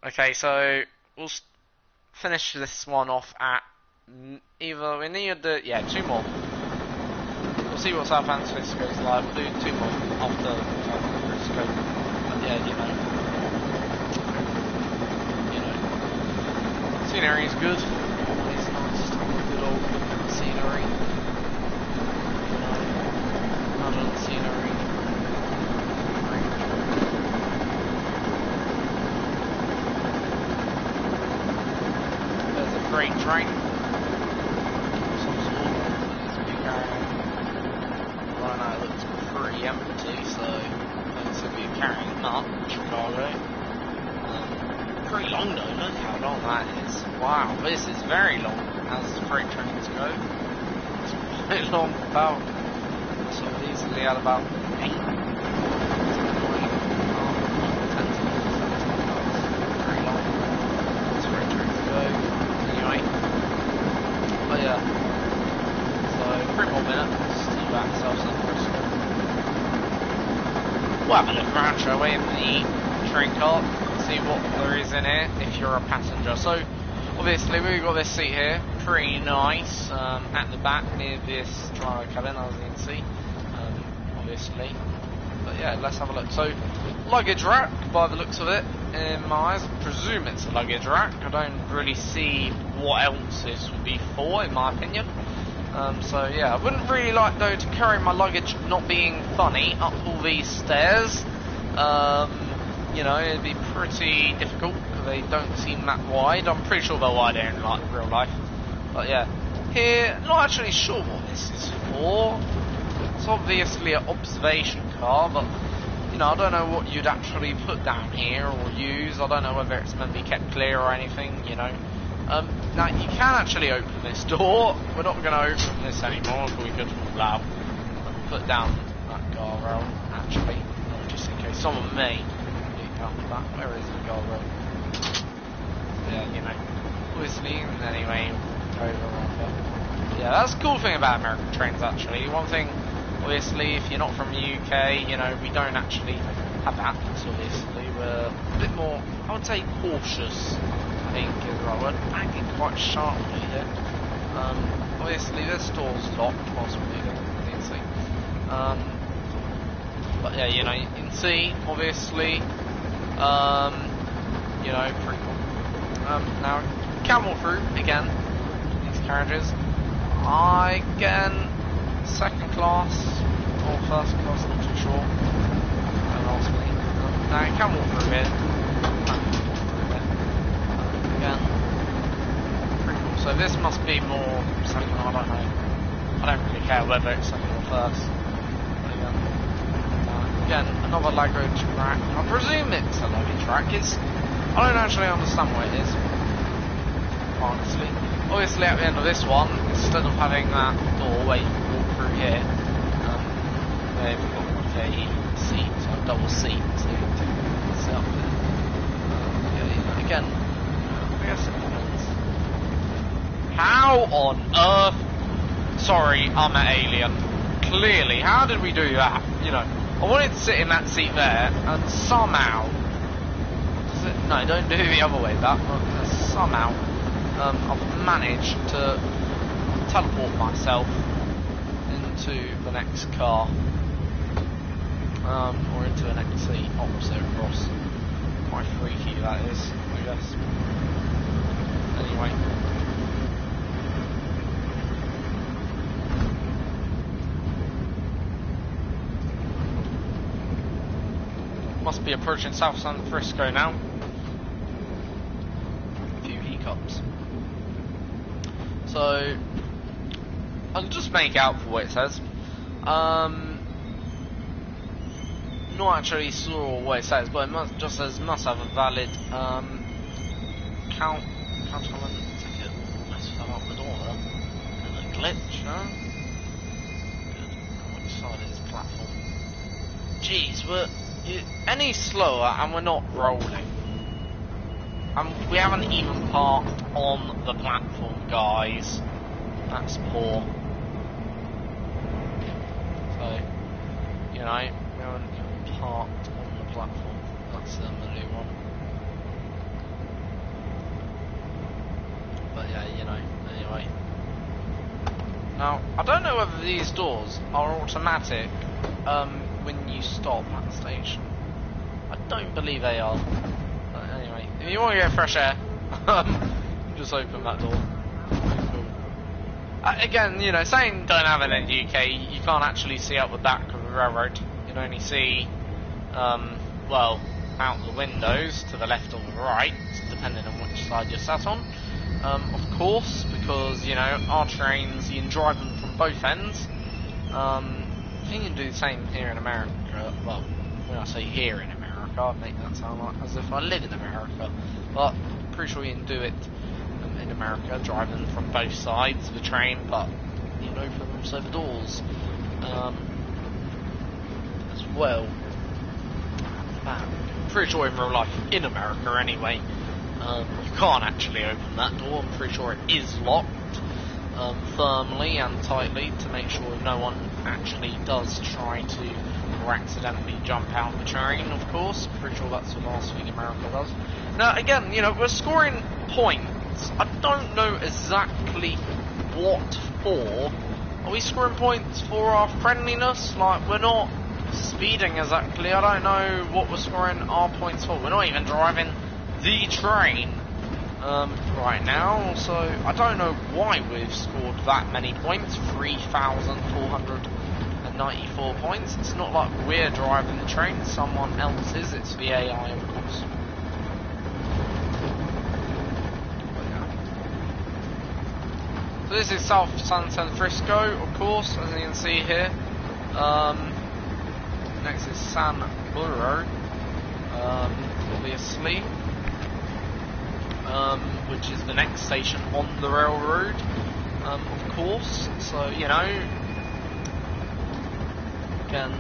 Okay, so we'll finish this one off at either we need to 2 more. We'll see what San Francisco is like. We'll do 2 more after San Francisco. But yeah, scenery is good. Always nice to have a good old look at the scenery. Modern scenery. There's a freight train. Some sort. Right now it looks pretty empty, so I don't seem to be carrying much cargo. Pretty long though, look how long that is. Wow, this is very long as freight trains go. It's quite long, about, so easily at about 8. Very long as freight trains go. Anyway, but yeah, so 3 more minutes to back South San Francisco. We'll have a look around, shall we, in the train car. See what there is in it if you're a passenger. So obviously we've got this seat here, pretty nice, at the back near this driver cabin, as you can see, obviously. But yeah, let's have a look. So luggage rack, by the looks of it, in my eyes, I presume it's a luggage rack. I don't really see what else this would be for, in my opinion. So yeah, I wouldn't really like though to carry my luggage not being funny up all these stairs. It'd be pretty difficult because they don't seem that wide. I'm pretty sure they're wider in real life. But yeah, here, not actually sure what this is for. It's obviously an observation car, but I don't know what you'd actually put down here or use. I don't know whether it's meant to be kept clear or anything, Now, you can actually open this door. We're not going to open this anymore if we could allow. Put down that guardrail, actually, just in case someone may. Where is the guardrail? Yeah, obviously, anyway, over. Yeah, that's the cool thing about American trains, actually. One thing, obviously, if you're not from the UK, we don't actually have that, so obviously, we're a bit more, I would say, cautious, I think, is the right word. Banging quite sharply here. Obviously, this door's locked, possibly, obviously. But yeah, you can see, obviously, pretty cool. Now, camel through again, these carriages. Again, 2nd class, or 1st class, not too sure. Don't ask me. Now, camel through here. Again, pretty cool. So this must be more 2nd, I don't know. I don't really care whether it's 2nd or 1st. Again, another luggage rack. I presume it's a luggage rack. I don't actually understand what it is, honestly. Obviously, at the end of this one, instead of having that door where you can walk through here, they've got like a seat, so a double seat, so you can sit up there. Again, I guess it depends. How on earth? Sorry, I'm an alien. Clearly, how did we do that? I wanted to sit in that seat there, and somehow, no, don't do the other way back, but somehow, I've managed to teleport myself into the next car, or into the next seat, opposite across. Quite freaky that is, I guess. Anyway. Must be approaching South San Francisco now. A few hiccups. So, I'll just make out for what it says. Not actually sure what it says, but it just says must have a valid count ticket. Almost fell out the door there. A glitch, huh? Good. Which side is the platform? Jeez, we're any slower and we're not rolling. We haven't even parked on the platform, guys. That's poor. So, we haven't even platform. That's the new one. But yeah, you know, anyway. Now, I don't know whether these doors are automatic when you stop at the station. I don't believe they are. But anyway, if you want to get fresh air, just open that door. Cool. Again, you know, saying don't have it in the UK, you can't actually see out the back of the railroad. You can only see, well, out the windows to the left or the right, depending on which side you're sat on. Of course, because, you know, our trains, you can drive them from both ends. I think you can do the same here in America. Well, when I say here in America, I make that sound like as if I live in America. But I'm pretty sure you can do it in America, driving from both sides of the train, but, you know, from also the doors as well. I'm pretty sure in real life, in America anyway, you can't actually open that door. I'm pretty sure it is locked firmly and tightly to make sure no one actually does try to or accidentally jump out of the train, of course. Pretty sure that's the last thing America does. Now, again, you know, we're scoring points. I don't know exactly what for. Are we scoring points for our friendliness? Like, we're not speeding exactly. I don't know what we're scoring our points for. We're not even driving the train right now, so I don't know why we've scored that many points. 3,494 points. It's not like we're driving the train, someone else is. It's the AI, of course. So this is South San Francisco, of course, as you can see here. Next is San Buro, obviously, which is the next station on the railroad, of course. So, you know, again,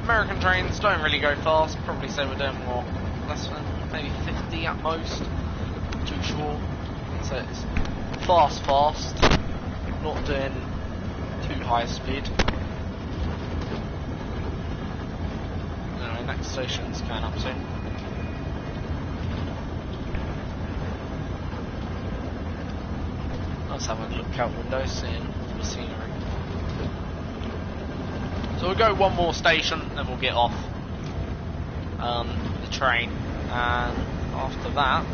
American trains don't really go fast. Probably say we're doing what, less than maybe 50 at most. Not too sure. So it's fast, not doing too high speed. Anyway, next station's coming up soon. Let's have a look out window, seeing the scenery. So we'll go one more station, then we'll get off the train, and after that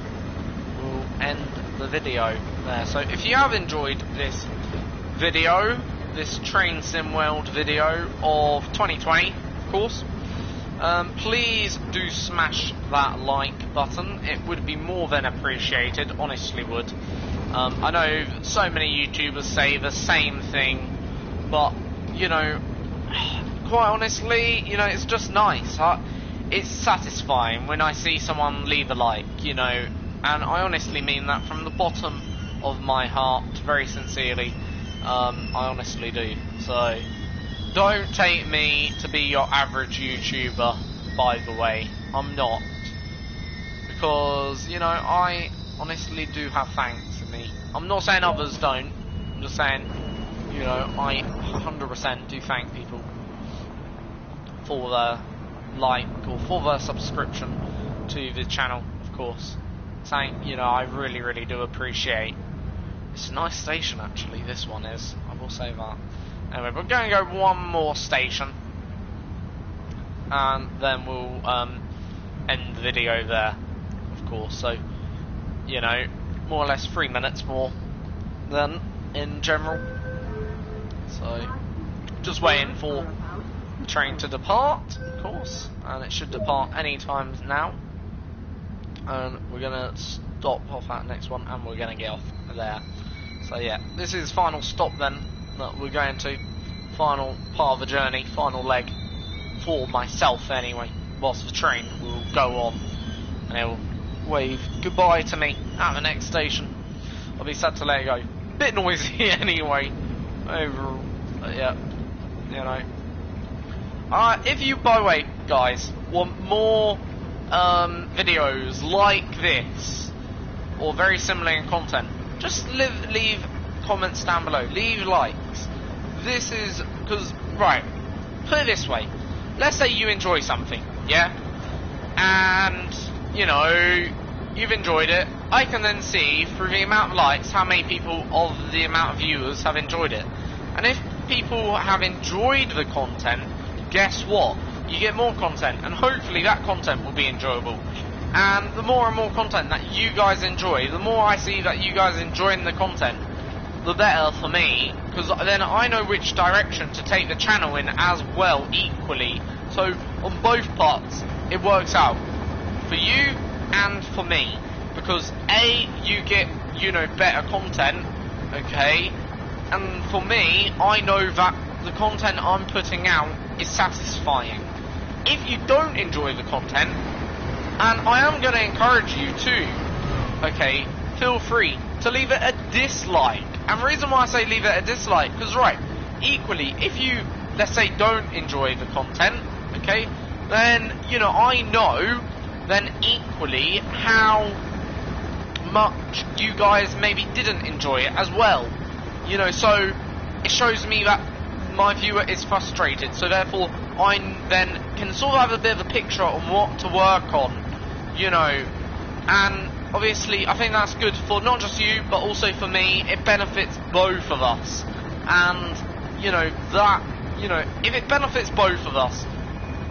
we'll end the video there. So if you have enjoyed this video, this Train Sim World video of 2020, of course, please do smash that like button. It would be more than appreciated, honestly would. I know so many YouTubers say the same thing, but, you know, quite honestly, you know, it's just nice. It's satisfying when I see someone leave a like, you know, and I honestly mean that from the bottom of my heart, very sincerely. I honestly do. So, don't take me to be your average YouTuber, by the way. I'm not. Because, you know, I honestly do have thanks in me. I'm not saying others don't. I'm just saying, you know, I 100% do thank people for their like or for their subscription to the channel, of course. Saying, you know, I really, really do appreciate. It's a nice station, actually, this one is. I will say that. Anyway, we're going to go one more station, and then we'll end the video there, of course. So, you know, more or less 3 minutes more than in general. So, just waiting for the train to depart, of course, and it should depart any time now. And we're gonna stop off that next one, and we're gonna get off there. So yeah, this is final stop then that we're going to. Final part of the journey, final leg for myself anyway. Whilst the train will go on, and it will wave goodbye to me at the next station. I'll be sad to let it go. Bit noisy anyway, overall. But yeah, you know. If you, by the way, guys, want more videos like this, or very similar in content, just leave comments down below, leave likes. This is, because, right, put it this way, let's say you enjoy something, yeah, and you know you've enjoyed it. I can then see through the amount of likes how many people of the amount of viewers have enjoyed it. And if people have enjoyed the content, guess what? You get more content, and hopefully that content will be enjoyable. And the more and more content that you guys enjoy, the more I see that you guys enjoying the content, the better for me, because then I know which direction to take the channel in as well, equally. So on both parts, it works out for you and for me, because A, you get, you know, better content, okay, and for me, I know that the content I'm putting out is satisfying. If you don't enjoy the content, and I am going to encourage you to, okay, feel free to leave it a dislike. And the reason why I say leave it a dislike, because right, equally, if you, let's say, don't enjoy the content, okay, then, you know, I know then equally how much you guys maybe didn't enjoy it as well. You know, so it shows me that my viewer is frustrated, so therefore I then can sort of have a bit of a picture on what to work on, you know, and obviously I think that's good for not just you but also for me. It benefits both of us, and you know that, you know, if it benefits both of us,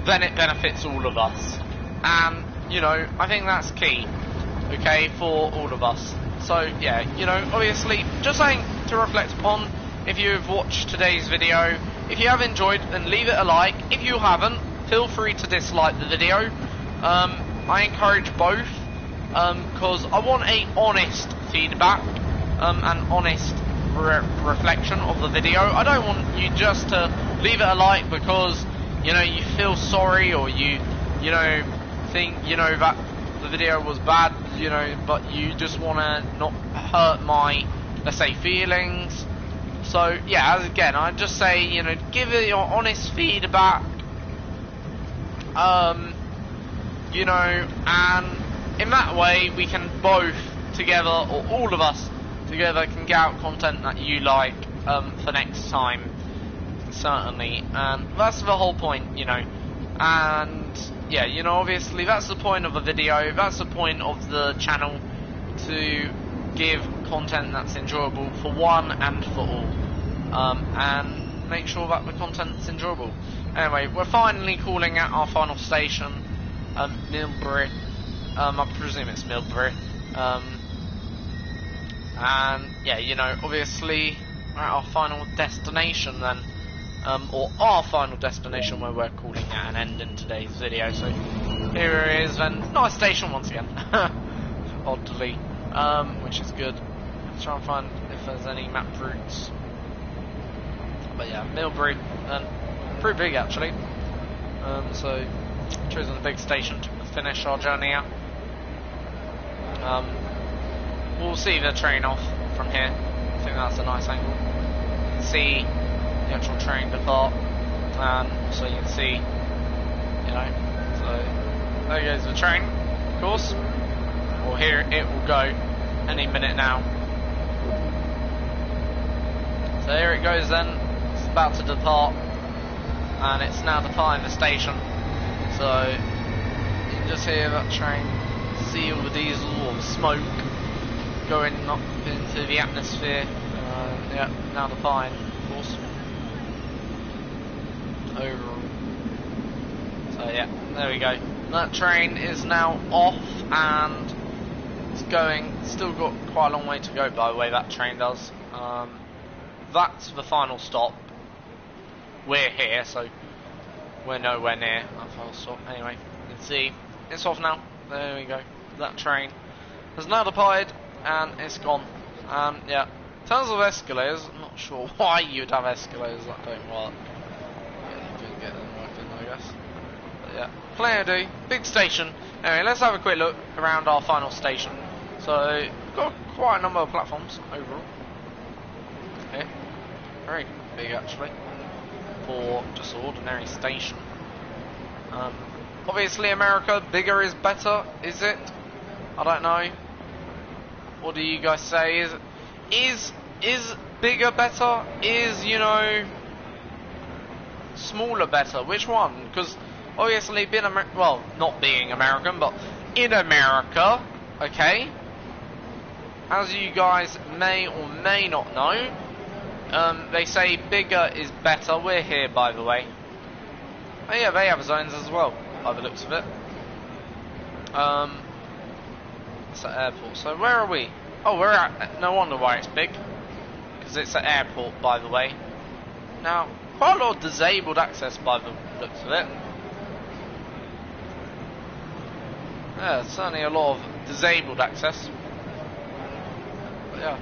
then it benefits all of us, and you know, I think that's key, okay, for all of us. So yeah, you know, obviously just saying to reflect upon. If you've watched today's video, if you have enjoyed, then leave it a like. If you haven't, feel free to dislike the video. I encourage both, because I want a honest feedback, and honest reflection of the video. I don't want you just to leave it a like because, you know, you feel sorry, or you know, think, you know, that the video was bad, you know, but you just want to not hurt my, let's say, feelings. So yeah, again, I'd just say, you know, give it your honest feedback, you know, and in that way we can both together, or all of us together, can get out content that you like, for next time, certainly. And that's the whole point, you know. And yeah, you know, obviously that's the point of a video, that's the point of the channel, to give content that's enjoyable for one and for all, and make sure that the content's enjoyable. Anyway, we're finally calling at our final station, Millbury. I presume it's Millbury. And yeah, you know, obviously we're at our final destination then, or our final destination, where we're calling at an end in today's video. So here it is, and nice station once again, oddly, which is good. Let's try and find if there's any map routes. But yeah, Millbury, and pretty big actually. So chosen the big station to finish our journey out. We'll see the train off from here. I think that's a nice angle. You can see the actual train depart, and so you can see, you know, so there goes the train, of course. Well, here it will go any minute now. So here it goes then, it's about to depart, and it's now departing the station. So you can just hear that train, see all the diesel or smoke going up into the atmosphere. Yeah, now departing, of course. Overall. So yeah, there we go. That train is now off, and it's going, still got quite a long way to go by the way that train does. That's the final stop. We're here, so we're nowhere near our final stop. Anyway, you can see it's off now. There we go. That train has now departed, and it's gone. Yeah, in terms of escalators, I'm not sure why you'd have escalators that don't work. Yeah, you could get them working, I guess. But yeah, plenty to do. Big station. Anyway, let's have a quick look around our final station. So, we've got quite a number of platforms overall. Here. Very big actually, for just an ordinary station. Obviously America, bigger is better, is it? I don't know. What do you guys say? Is bigger better? Is, you know, smaller better? Which one? Because obviously being well, not being American, but in America, okay, as you guys may or may not know, they say bigger is better. We're here, by the way. Oh yeah, they have zones as well, by the looks of it. It's an airport. So where are we? Oh, we're at. No wonder why it's big, because it's an airport, by the way. Now, quite a lot of disabled access, by the looks of it. Yeah, certainly a lot of disabled access. But yeah.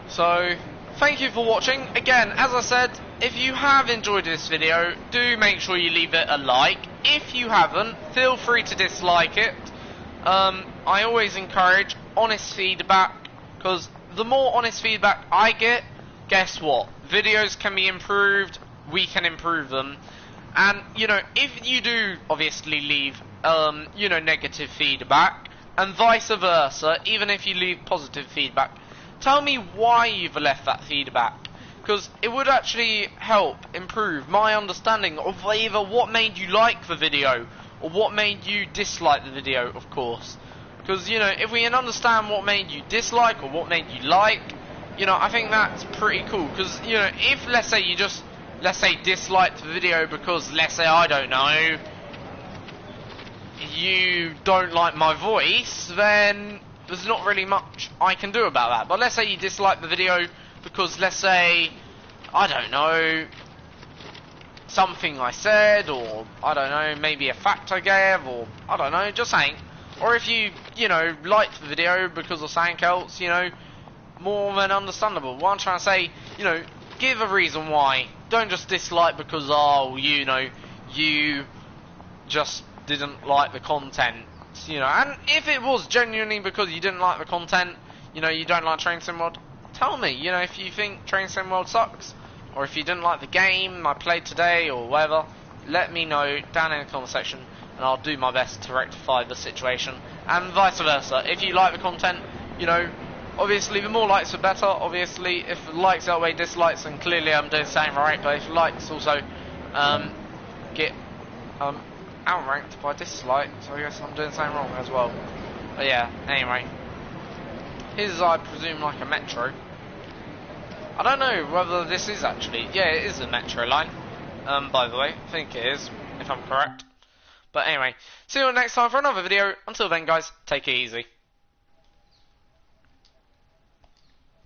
So, thank you for watching. Again, as I said, if you have enjoyed this video, do make sure you leave it a like. If you haven't, feel free to dislike it. I always encourage honest feedback, because the more honest feedback I get, guess what? Videos can be improved, we can improve them. And, you know, if you do obviously leave, you know, negative feedback, and vice versa, even if you leave positive feedback, tell me why you've left that feedback, because it would actually help improve my understanding of either what made you like the video, or what made you dislike the video, of course. Because, you know, if we can understand what made you dislike, or what made you like, you know, I think that's pretty cool. Because, you know, if, let's say, you just, let's say, disliked the video because, let's say, I don't know, you don't like my voice, then there's not really much I can do about that. But let's say you dislike the video because, let's say, I don't know, something I said, or, I don't know, maybe a fact I gave, or, I don't know, just saying. Or if you, you know, liked the video because of something else, you know, more than understandable. What I'm trying to say, you know, give a reason why. Don't just dislike because, oh, you know, you just didn't like the content, you know. And if it was genuinely because you didn't like the content, you know, you don't like Train Sim World, tell me, you know, if you think Train Sim World sucks, or if you didn't like the game I played today, or whatever, let me know down in the comment section, and I'll do my best to rectify the situation, and vice versa. If you like the content, you know, obviously the more likes the better. Obviously, if likes outweigh dislikes, then clearly I'm doing something right, but if likes also get outranked by dislikes, so I guess I'm doing something wrong as well. But yeah, anyway, here's, I presume, like a metro. I don't know whether this is actually, yeah, it is a metro line, by the way, I think it is, if I'm correct. But anyway, see you next time for another video. Until then, guys, take it easy.